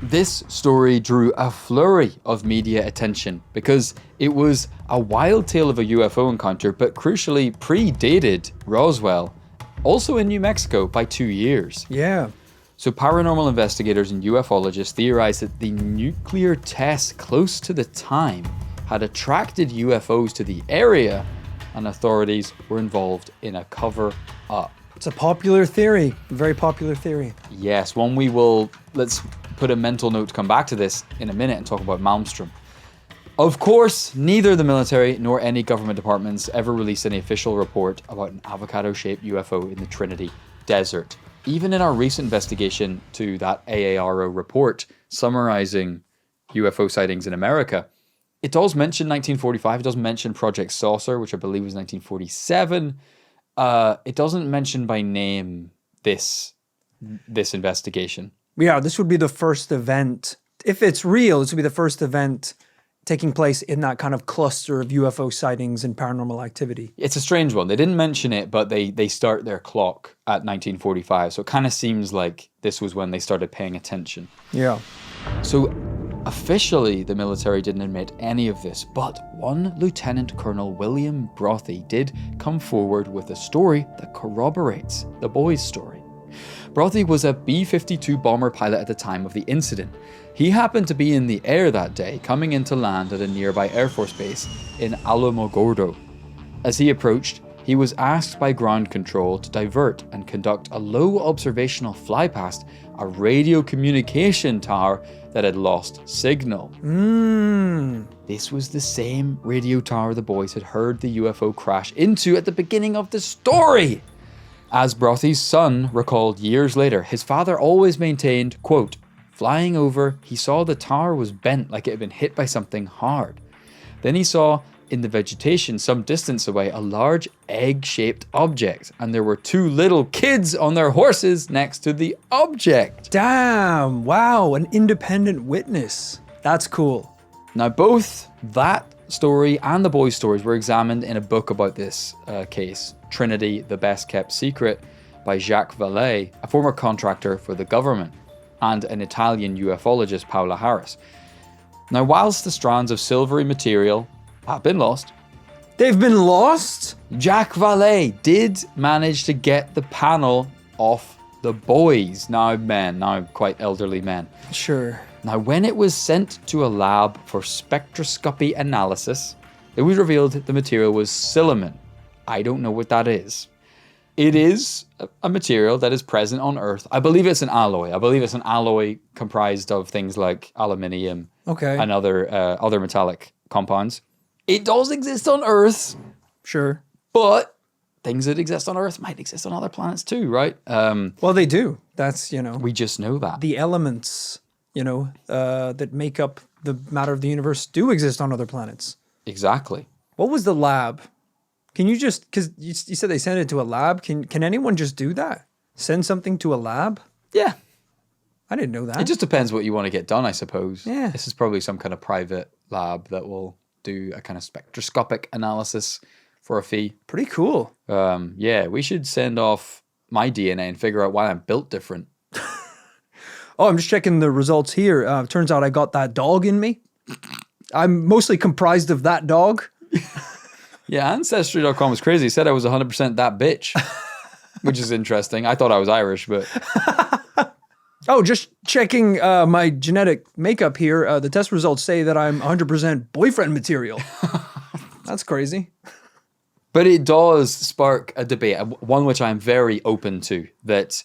This story drew a flurry of media attention because it was a wild tale of a UFO encounter, but crucially predated Roswell, also in New Mexico, by 2 years. Yeah. So paranormal investigators and ufologists theorized that the nuclear tests close to the time had attracted UFOs to the area, and authorities were involved in a cover-up. It's a popular theory, a very popular theory. Yes, one we will, let's put a mental note to come back to this in a minute and talk about Malmstrom. Of course, neither the military nor any government departments ever released any official report about an avocado-shaped UFO in the Trinity Desert. Even in our recent investigation to that AARO report summarizing UFO sightings in America, it does mention 1945. It does mention Project Saucer, which I believe was 1947. It doesn't mention by name this investigation. Yeah, this would be the first event. If it's real, this would be the first event taking place in that kind of cluster of UFO sightings and paranormal activity. It's a strange one. They didn't mention it, but they start their clock at 1945. So it kind of seems like this was when they started paying attention. Yeah. So officially, the military didn't admit any of this, but one Lieutenant Colonel William Brothy did come forward with a story that corroborates the boys' story. Brothy was a B-52 bomber pilot at the time of the incident. He happened to be in the air that day, coming in to land at a nearby Air Force base in Alamogordo. As he approached, he was asked by ground control to divert and conduct a low observational fly past a radio communication tower that had lost signal. This was the same radio tower the boys had heard the UFO crash into at the beginning of the story. As Brothy's son recalled years later, his father always maintained, quote, flying over, he saw the tower was bent like it had been hit by something hard. Then he saw in the vegetation some distance away a large egg-shaped object, and there were two little kids on their horses next to the object. Damn, wow, an independent witness. That's cool. Now both that story and the boys' stories were examined in a book about this case, Trinity, the Best Kept Secret, by Jacques Vallée, a former contractor for the government, and an Italian ufologist, Paola Harris. Now, whilst the strands of silvery material have been lost, They've been lost? Jack Valet did manage to get the panel off the boys. Now quite elderly men. Sure. Now, when it was sent to a lab for spectroscopy analysis, it was revealed that the material was silicon. I don't know what that is. It is a material that is present on Earth. I believe it's an alloy. I believe it's an alloy comprised of things like aluminium and other metallic compounds. It does exist on Earth. Sure. But things that exist on Earth might exist on other planets too, right? Well, they do. That's, we just know that. The elements, that make up the matter of the universe do exist on other planets. Exactly. What was the lab? Can you just, because you said they sent it to a lab. Can anyone just do that? Send something to a lab? Yeah. I didn't know that. It just depends what you want to get done, I suppose. Yeah. This is probably some kind of private lab that will do a kind of spectroscopic analysis for a fee. Pretty cool. Yeah, we should send off my DNA and figure out why I'm built different. Oh, I'm just checking the results here. Turns out I got that dog in me. I'm mostly comprised of that dog. Yeah, Ancestry.com was crazy. It said I was 100% that bitch, which is interesting. I thought I was Irish, but... Oh, just checking my genetic makeup here. The test results say that I'm 100% boyfriend material. That's crazy. But it does spark a debate, one which I'm very open to, that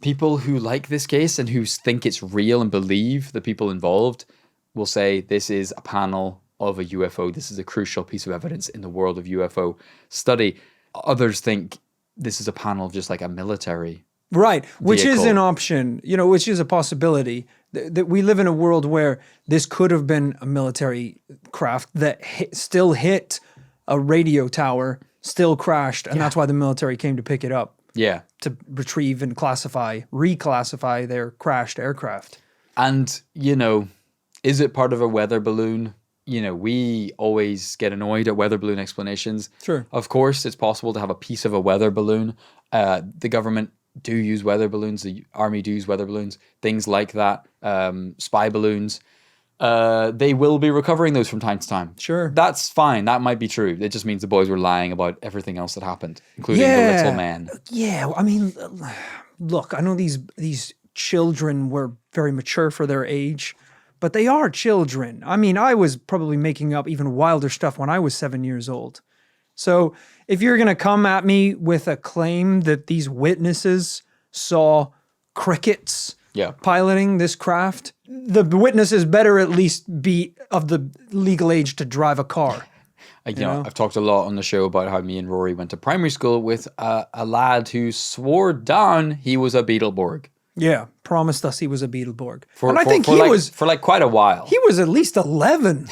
people who like this case and who think it's real and believe the people involved will say this is a panel of a UFO. This is a crucial piece of evidence in the world of UFO study. Others think this is a panel of just like a military right, which vehicle. is an option, which is a possibility. That we live in a world where this could have been a military craft that still hit a radio tower, still crashed, and that's why the military came to pick it up. Yeah. To retrieve and reclassify their crashed aircraft. And, is it part of a weather balloon? We always get annoyed at weather balloon explanations. Sure. Of course, it's possible to have a piece of a weather balloon. The government do use weather balloons. The army do use weather balloons. Things like that. Spy balloons. They will be recovering those from time to time. Sure. That's fine. That might be true. It just means the boys were lying about everything else that happened, including the little man. Yeah. I mean, look, I know these children were very mature for their age, but they are children. I mean, I was probably making up even wilder stuff when I was 7 years old. So if you're going to come at me with a claim that these witnesses saw crickets piloting this craft, the witnesses better at least be of the legal age to drive a car. I've talked a lot on the show about how me and Rory went to primary school with a lad who swore down he was a Beetleborg. Yeah, promised us he was a Beetleborg. For quite a while. He was at least 11.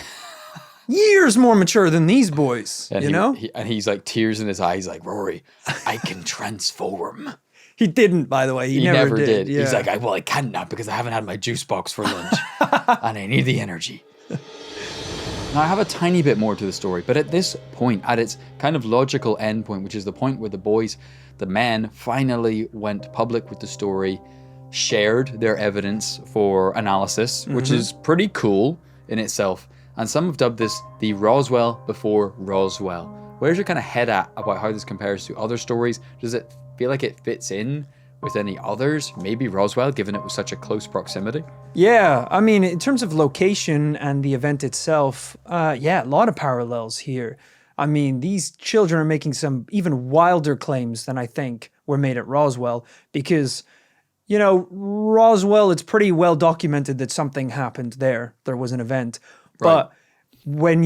Years more mature than these boys, and he's like tears in his eyes, like, Rory, I can transform. He didn't, by the way. He never did. Yeah. He's like, I can't now because I haven't had my juice box for lunch and I need the energy. Now, I have a tiny bit more to the story, but at this point, at its kind of logical end point, which is the point where the men finally went public with the story, shared their evidence for analysis, which is pretty cool in itself. And some have dubbed this the Roswell before Roswell. Where's your kind of head at about how this compares to other stories? Does it feel like it fits in with any others? Maybe Roswell, given it was such a close proximity? Yeah, I mean, in terms of location and the event itself, a lot of parallels here. I mean, these children are making some even wilder claims than I think were made at Roswell because, Roswell, it's pretty well documented that something happened there. There was an event. But when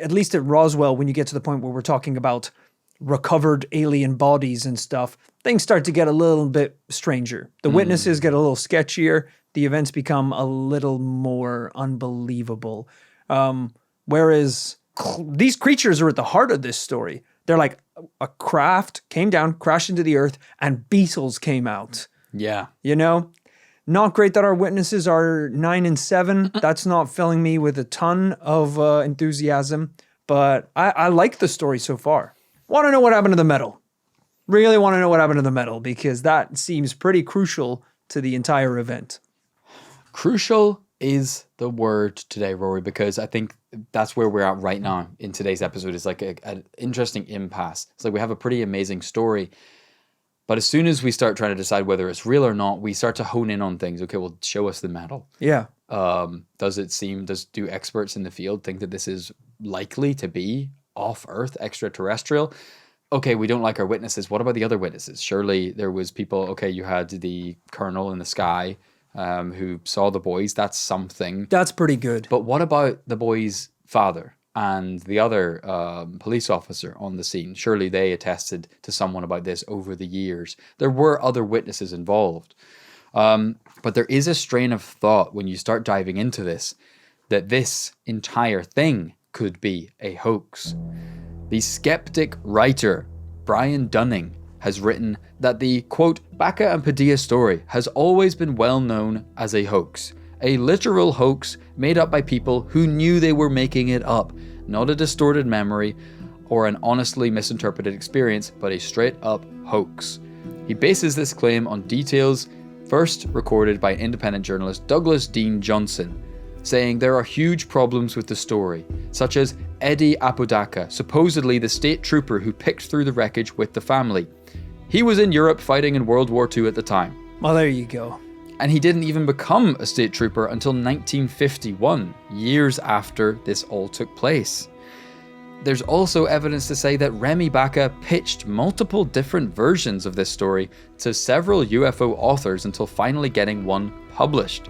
at least at Roswell, when you get to the point where we're talking about recovered alien bodies and stuff, things start to get a little bit stranger. The witnesses get a little sketchier. The events become a little more unbelievable. Whereas these creatures are at the heart of this story. They're like a craft came down, crashed into the earth, and beetles came out. Yeah. Not great that our witnesses are 9 and 7. That's not filling me with a ton of enthusiasm, but I like the story so far. Want to know what happened to the metal. Really want to know what happened to the metal because that seems pretty crucial to the entire event. Crucial is the word today, Rory, because I think that's where we're at right now in today's episode. Is like an interesting impasse. It's like we have a pretty amazing story, but as soon as we start trying to decide whether it's real or not, we start to hone in on things. Okay, well, show us the metal. Yeah. Do experts in the field think that this is likely to be off-Earth, extraterrestrial? Okay, we don't like our witnesses. What about the other witnesses? Surely there was people, okay, you had the colonel in the sky who saw the boys. That's something. That's pretty good. But what about the boy's father and the other police officer on the scene? Surely they attested to someone about this over the years. There were other witnesses involved. But there is a strain of thought when you start diving into this, that this entire thing could be a hoax. The skeptic writer, Brian Dunning, has written that the, quote, Baca and Padilla story has always been well known as a hoax. A literal hoax made up by people who knew they were making it up. Not a distorted memory or an honestly misinterpreted experience, but a straight up hoax. He bases this claim on details first recorded by independent journalist Douglas Dean Johnson, saying there are huge problems with the story, such as Eddie Apodaca, supposedly the state trooper who picked through the wreckage with the family. He was in Europe fighting in World War II at the time. Well, there you go. And he didn't even become a state trooper until 1951, years after this all took place. There's also evidence to say that Remy Baca pitched multiple different versions of this story to several UFO authors until finally getting one published.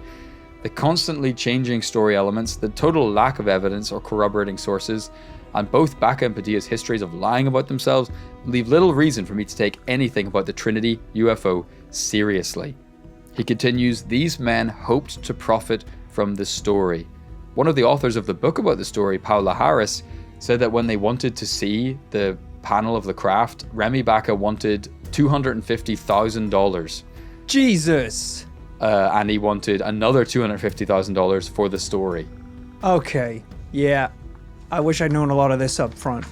The constantly changing story elements, the total lack of evidence or corroborating sources, and both Baca and Padilla's histories of lying about themselves leave little reason for me to take anything about the Trinity UFO seriously. He continues, these men hoped to profit from the story. One of the authors of the book about the story, Paula Harris, said that when they wanted to see the panel of the craft, Remy Baca wanted $250,000. Jesus! And he wanted another $250,000 for the story. Okay, yeah. I wish I'd known a lot of this up front.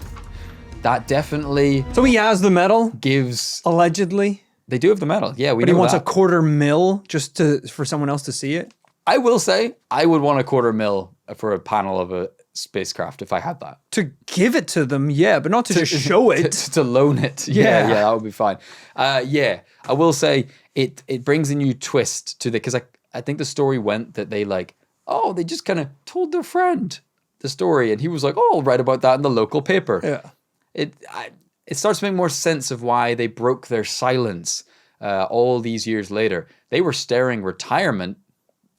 That definitely... So he has the medal? Gives... Allegedly? They do have the medal, yeah. But he wants $250,000 just for someone else to see it? I will say, I would want $250,000 for a panel of a spacecraft if I had that. To give it to them, yeah, but not to just show it. To loan it. Yeah, that would be fine. I will say it brings a new twist to because I think the story went that they they just kind of told their friend the story and he was like, I'll write about that in the local paper. Yeah. It starts to make more sense of why they broke their silence all these years later. They were staring retirement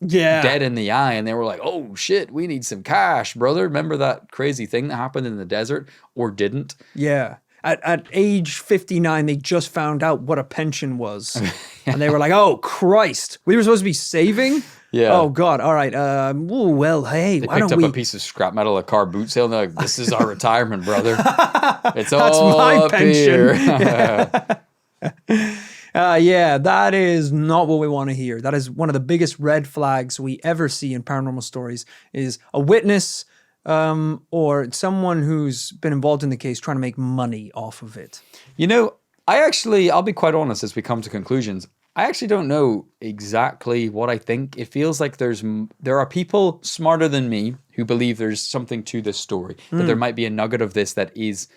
dead in the eye, and they were like, oh shit, we need some cash, brother. Remember that crazy thing that happened in the desert, or didn't? Yeah. At age 59, they just found out what a pension was. And they were like, oh, Christ. We were supposed to be saving? Yeah. Oh, God. All right. Hey, They why picked don't up a piece of scrap metal, a car boot sale, and they're like, this is our retirement, brother. It's all my up pension. Here. Yeah, that is not what we want to hear. That is one of the biggest red flags we ever see in paranormal stories is a witness or someone who's been involved in the case trying to make money off of it. You know, I'll be quite honest as we come to conclusions. I actually don't know exactly what I think. It feels like there are people smarter than me who believe there's something to this story, that there might be a nugget of this that is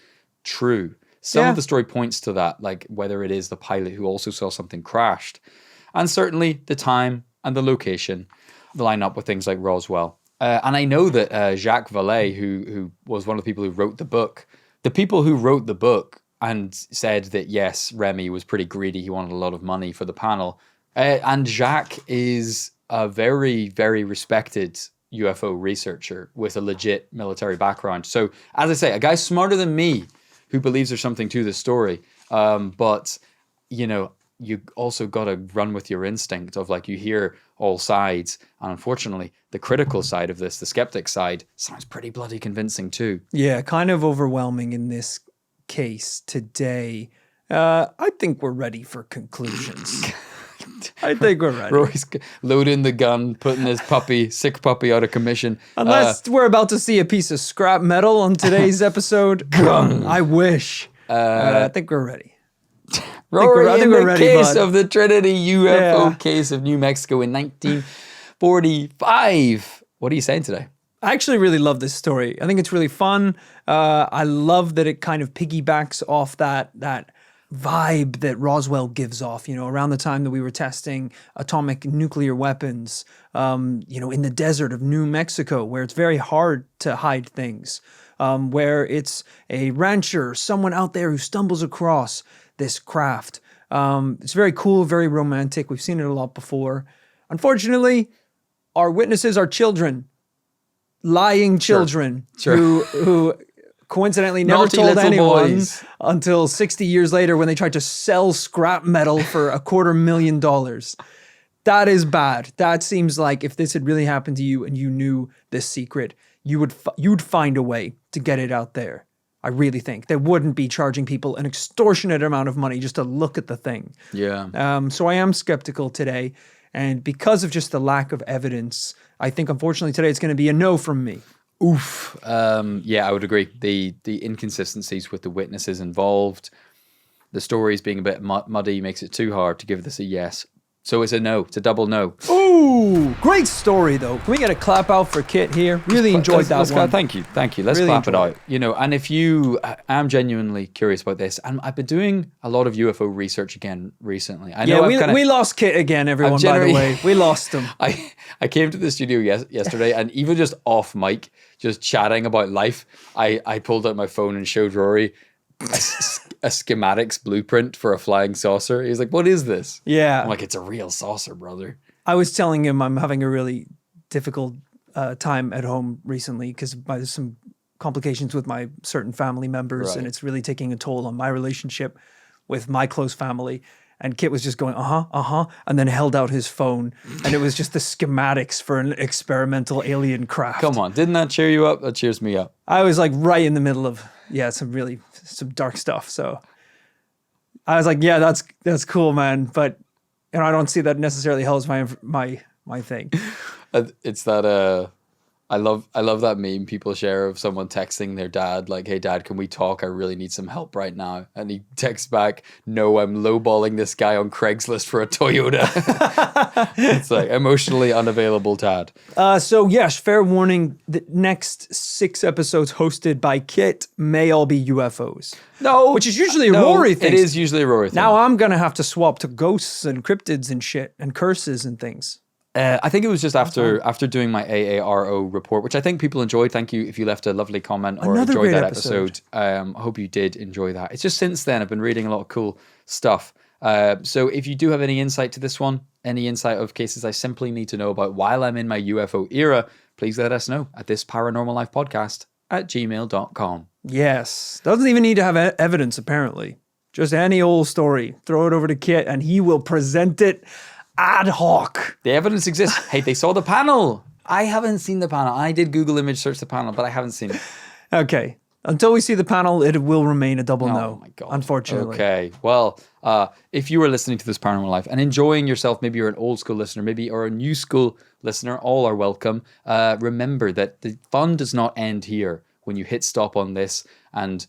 true. Some of the story points to that, like whether it is the pilot who also saw something crashed. And certainly the time and the location line up with things like Roswell. And I know that Jacques Vallée, who was one of the people who wrote the book, the people who wrote the book and said that, yes, Remy was pretty greedy. He wanted a lot of money for the panel. And Jacques is a very, very respected UFO researcher with a legit military background. So, as I say, a guy smarter than me who believes there's something to this story. But, you know, you also got to run with your instinct of you hear all sides. And unfortunately, the critical side of this, the skeptic side, sounds pretty bloody convincing too. Yeah, kind of overwhelming in this case today. I think we're ready for conclusions. I think we're ready. Rory's loading the gun, putting his sick puppy out of commission. Unless we're about to see a piece of scrap metal on today's episode. I wish. I think we're ready. Rory, I think we're ready, case of the Trinity UFO case of New Mexico in 19 45. What are you saying today? I actually really love this story. I think it's really fun. I love that it kind of piggybacks off that vibe that Roswell gives off, around the time that we were testing atomic nuclear weapons, in the desert of New Mexico, where it's very hard to hide things, where it's a rancher, someone out there who stumbles across this craft. It's very cool, very romantic. We've seen it a lot before. Unfortunately, our witnesses are children. Lying children who coincidentally never Naughty told little anyone boys. until 60 years later when they tried to sell scrap metal for $250,000. That is bad. That seems like if this had really happened to you and you knew this secret, you'd find a way to get it out there. I really think they wouldn't be charging people an extortionate amount of money just to look at the thing. Yeah. So I am skeptical today. And because of just the lack of evidence, I think unfortunately today it's going to be a no from me. Oof. Yeah, I would agree. The inconsistencies with the witnesses involved, the stories being a bit muddy makes it too hard to give this a yes. So it's a no. It's a double no. Ooh, great story though. Can we get a clap out for Kit here? Really enjoyed that one. Thank you. Let's Really clap it enjoyed out. And if you, I'm genuinely curious about this, and I've been doing a lot of UFO research again recently. I know we lost Kit again, everyone, by the way. We lost him. I came to the studio yesterday, and even just off mic, just chatting about life, I pulled out my phone and showed Rory a schematics blueprint for a flying saucer. He's like, "What is this?" Yeah. I'm like, "It's a real saucer, brother." I was telling him I'm having a really difficult time at home recently because there's some complications with my certain family members, and it's really taking a toll on my relationship with my close family. And Kit was just going, and then held out his phone, and it was just the schematics for an experimental alien craft. Come on, didn't that cheer you up? That cheers me up. I was like right in the middle of some dark stuff. So I was like, yeah, that's cool, man. But I don't see that necessarily helps my thing. It's that I love that meme people share of someone texting their dad like, "Hey dad, can we talk? I really need some help right now." And he texts back, "No, I'm lowballing this guy on Craigslist for a Toyota." It's like emotionally unavailable dad. So yes, fair warning, the next 6 episodes hosted by Kit may all be UFOs. No. Which is usually a Rory thing. It is usually a Rory thing. Now I'm going to have to swap to ghosts and cryptids and shit and curses and things. I think it was just after doing my AARO report, which I think people enjoyed. Thank you if you left a lovely comment or Another enjoyed great that episode. I hope you did enjoy that. It's just since then I've been reading a lot of cool stuff. So if you do have any insight to this one, any insight of cases I simply need to know about while I'm in my UFO era, please let us know at this Paranormal Life podcast at gmail.com. Yes. Doesn't even need to have evidence, apparently. Just any old story. Throw it over to Kit and he will present it ad hoc. The evidence exists. Hey, they saw the panel. I haven't seen the panel. I did Google image search the panel, but I haven't seen it. Okay. Until we see the panel, it will remain a double no. Oh my God. Unfortunately. Okay. Well, if you are listening to this Paranormal Life and enjoying yourself, maybe you're an old school listener, maybe you're a new school listener, all are welcome. Remember that the fun does not end here when you hit stop on this and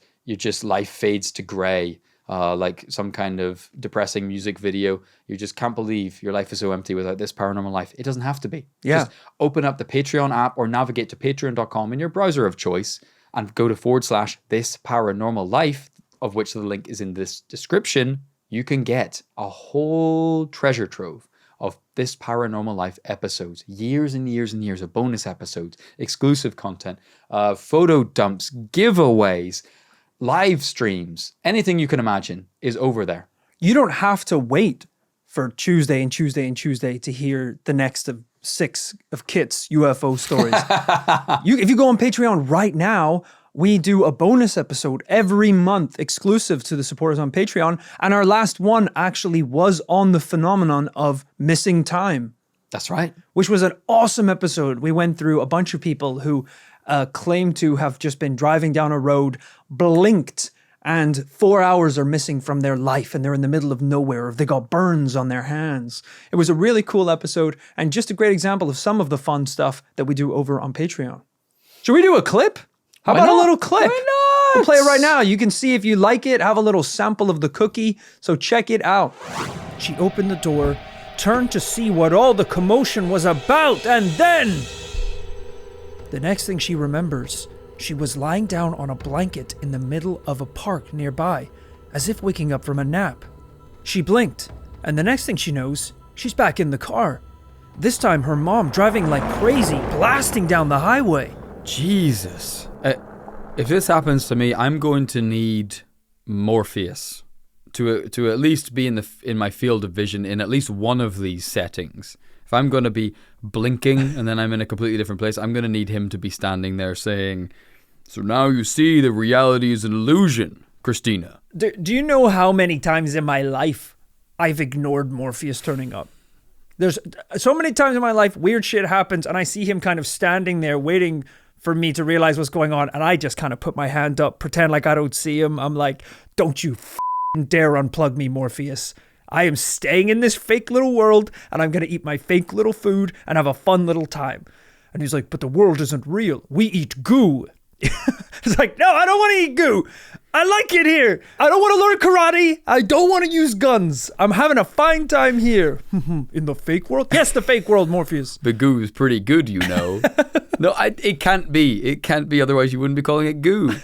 life fades to gray. Like some kind of depressing music video. You just can't believe your life is so empty without this Paranormal Life. It doesn't have to be. Yeah. Just open up the Patreon app or navigate to patreon.com in your browser of choice and go to /this Paranormal Life, of which the link is in this description. You can get a whole treasure trove of this Paranormal Life episodes, years and years and years of bonus episodes, exclusive content, photo dumps, giveaways, live streams, anything you can imagine is over there. You don't have to wait for Tuesday and Tuesday and Tuesday to hear the next of 6 of Kit's UFO stories. If you go on Patreon right now, we do a bonus episode every month exclusive to the supporters on Patreon. And our last one actually was on the phenomenon of missing time. That's right. Which was an awesome episode. We went through a bunch of people who claim to have just been driving down a road, blinked, and 4 hours are missing from their life and they're in the middle of nowhere, or they got burns on their hands. It was a really cool episode and just a great example of some of the fun stuff that we do over on Patreon. Should we do a clip? How about a little clip? Why not? We'll play it right now. You can see if you like it, have a little sample of the cookie, so check it out. She opened the door turned to see what all the commotion was about, and then... The next thing she remembers, she was lying down on a blanket in the middle of a park nearby, as if waking up from a nap. She blinked, and the next thing she knows, she's back in the car. This time her mom driving like crazy, blasting down the highway. Jesus. If this happens to me, I'm going to need Morpheus to at least be in my field of vision in at least one of these settings. If I'm going to be blinking and then I'm in a completely different place, I'm going to need him to be standing there saying, "So now you see the reality is an illusion, Christina." Do you know how many times in my life I've ignored Morpheus turning up? There's so many times in my life weird shit happens and I see him kind of standing there waiting for me to realize what's going on, and I just kind of put my hand up, pretend like I don't see him. I'm like, "Don't you dare unplug me, Morpheus. I am staying in this fake little world, and I'm going to eat my fake little food and have a fun little time." And he's like, "But the world isn't real. We eat goo." It's like, "No, I don't want to eat goo. I like it here. I don't want to learn karate. I don't want to use guns. I'm having a fine time here." In the fake world? Yes, the fake world, Morpheus. The goo is pretty good, you know. No, it can't be. It can't be, otherwise you wouldn't be calling it goo.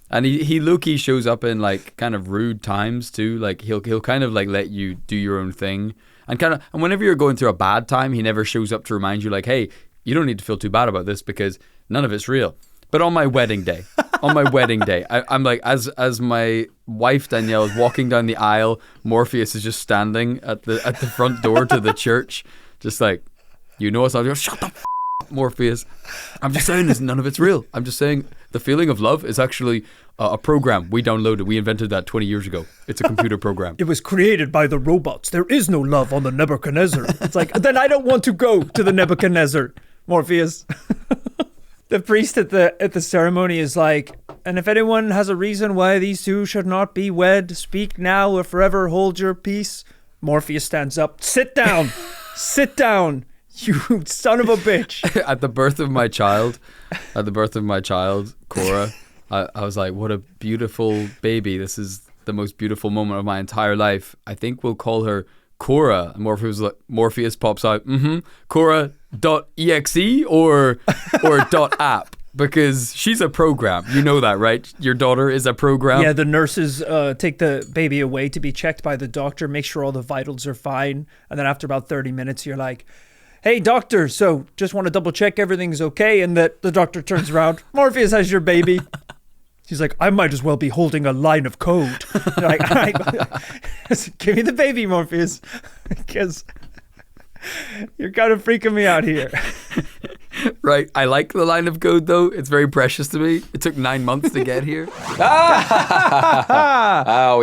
And he low-key shows up in like kind of rude times too. Like he'll kind of like let you do your own thing. And whenever you're going through a bad time, he never shows up to remind you like, "Hey, you don't need to feel too bad about this because none of it's real." But on my wedding day, I'm like, as my wife Danielle is walking down the aisle, Morpheus is just standing at the front door to the church, just like, "You know us." I'll go, "Shut the f***, Morpheus. I'm just saying none of it's real. I'm just saying the feeling of love is actually a program we downloaded. We invented that 20 years ago. It's a computer program. It was created by the robots. There is no love on the Nebuchadnezzar." It's like, then I don't want to go to the Nebuchadnezzar, Morpheus. The priest at the ceremony is like, "And if anyone has a reason why these two should not be wed, speak now or forever hold your peace." Morpheus stands up. "Sit down. Sit down, you son of a bitch." At the birth of my child, Cora, I was like, "What a beautiful baby. This is the most beautiful moment of my entire life. I think we'll call her Cora." And Morpheus pops out, Cora.exe or .app, because she's a program. You know that, right? Your daughter is a program. Yeah, the nurses take the baby away to be checked by the doctor, make sure all the vitals are fine. And then after about 30 minutes, you're like, "Hey, doctor, so just want to double check everything's okay." And the doctor turns around, "Morpheus has your baby." She's like, "I might as well be holding a line of code." You're like, "All right, give me the baby, Morpheus, because you're kind of freaking me out here." Right. I like the line of code, though. It's very precious to me. It took 9 months to get here. We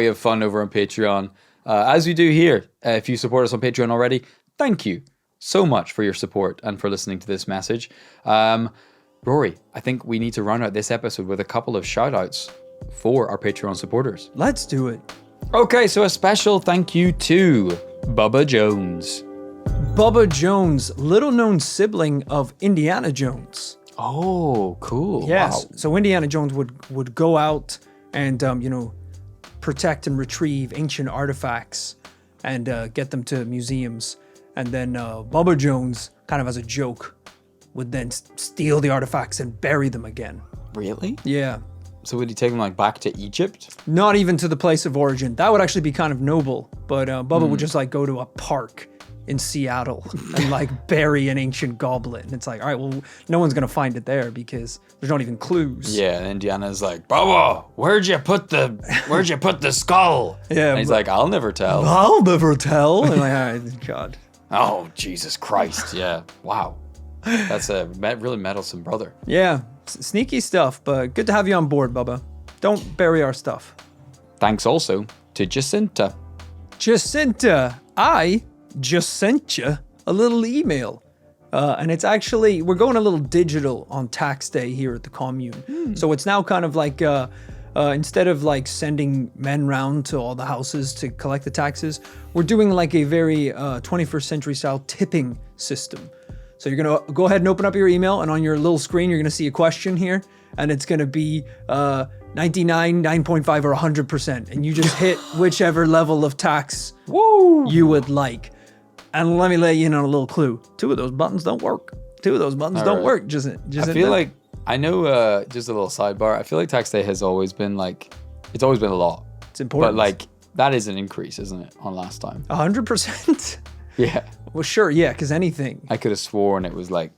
have fun over on Patreon. As we do here. If you support us on Patreon already, thank you so much for your support and for listening to this message. Rory, I think we need to round out this episode with a couple of shout outs for our Patreon supporters. Let's do it. Okay, so a special thank you to Bubba Jones. Bubba Jones, little known sibling of Indiana Jones. Oh, cool. Yes. Wow. So Indiana Jones would go out and, protect and retrieve ancient artifacts and get them to museums. And then Bubba Jones, kind of as a joke, would then steal the artifacts and bury them again. Really? Yeah. So would he take them back to Egypt? Not even to the place of origin. That would actually be kind of noble. But Bubba would just go to a park in Seattle and bury an ancient goblet. And it's like, all right, well, no one's going to find it there because there's not even clues. Yeah, and Indiana's like, "Bubba, where'd you put the skull?" Yeah. And he's like, "I'll never tell." "I'll never tell." And like, all right, God. Oh, Jesus Christ. Yeah. Wow. That's a really meddlesome brother. Yeah. Sneaky stuff, but good to have you on board, Bubba. Don't bury our stuff. Thanks also to Jacinta. Jacinta, I just sent you a little email. And it's actually, we're going a little digital on tax day here at the commune. So it's now kind of like, instead of sending men round to all the houses to collect the taxes, we're doing a very 21st century style tipping system. So you're going to go ahead and open up your email, and on your little screen, you're going to see a question here, and it's going to be 99, 9.5, or 100%. And you just hit whichever level of tax you would like. And let me let you in on a little clue. 2 of those buttons don't work. 2 of those buttons don't work. Just I feel like, I know, just a little sidebar. I feel like tax day has always been like, it's always been a lot. It's important. But like, that is an increase, isn't it, on last time? 100%. Yeah. Well, sure, yeah, because anything. I could have sworn it was like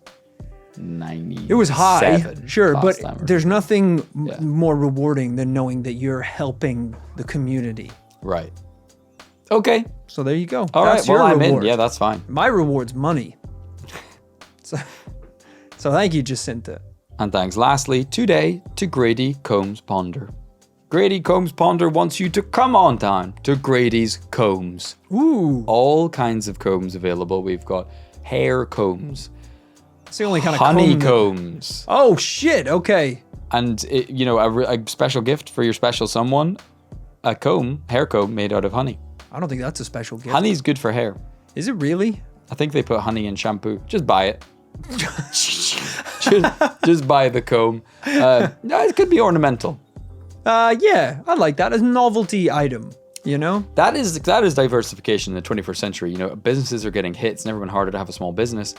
90. It was high, sure, but there's nothing more rewarding than knowing that you're helping the community. Right. Okay. So there you go. All right, well, I'm in. Yeah, that's fine. My reward's money. So thank you, Jacinta. And thanks lastly today to Grady Combs Ponder. Grady Combs Ponder wants you to come on down to Grady's Combs. Ooh. All kinds of combs available. We've got hair combs. It's the only kind of honeycombs. Oh, shit. Okay. And, a special gift for your special someone, a hair comb made out of honey. I don't think that's a special gift. Honey's good for hair. Is it really? I think they put honey in shampoo. Just buy it. just buy the comb. It could be ornamental. Yeah, I like that as a novelty item. That is diversification in the 21st century. Businesses are getting hit. It's never been harder to have a small business.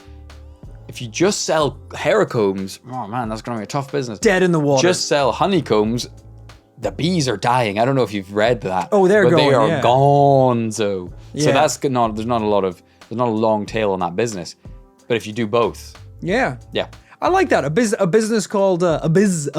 If you just sell hair combs, oh man, that's going to be a tough business. Dead in the water. Just sell honeycombs. The bees are dying. I don't know if you've read that. Oh, they're but going. They are yeah. gone. So Yeah. that's not. There's not a long tail on that business. But if you do both, Yeah. I like that. A business called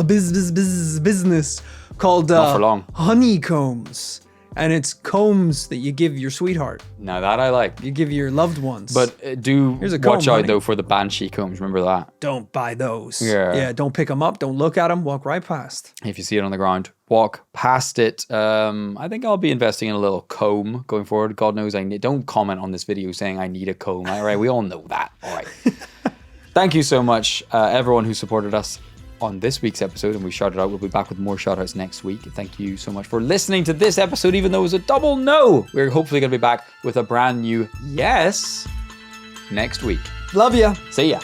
business called not for long. Honeycombs, and it's combs that you give your sweetheart. Now that I like. You give your loved ones. But Here's a comb, watch out honey. though for the banshee combs. Remember that. Don't buy those. Yeah. Don't pick them up. Don't look at them. Walk right past. If you see it on the ground, walk past it. I think I'll be investing in a little comb going forward. God knows don't comment on this video saying I need a comb. All right, we all know that. All right. Thank you so much, everyone who supported us on this week's episode, and we shouted out. We'll be back with more shout-outs next week. Thank you so much for listening to this episode, even though it was a double no. We're hopefully going to be back with a brand new yes next week. Love ya. See ya.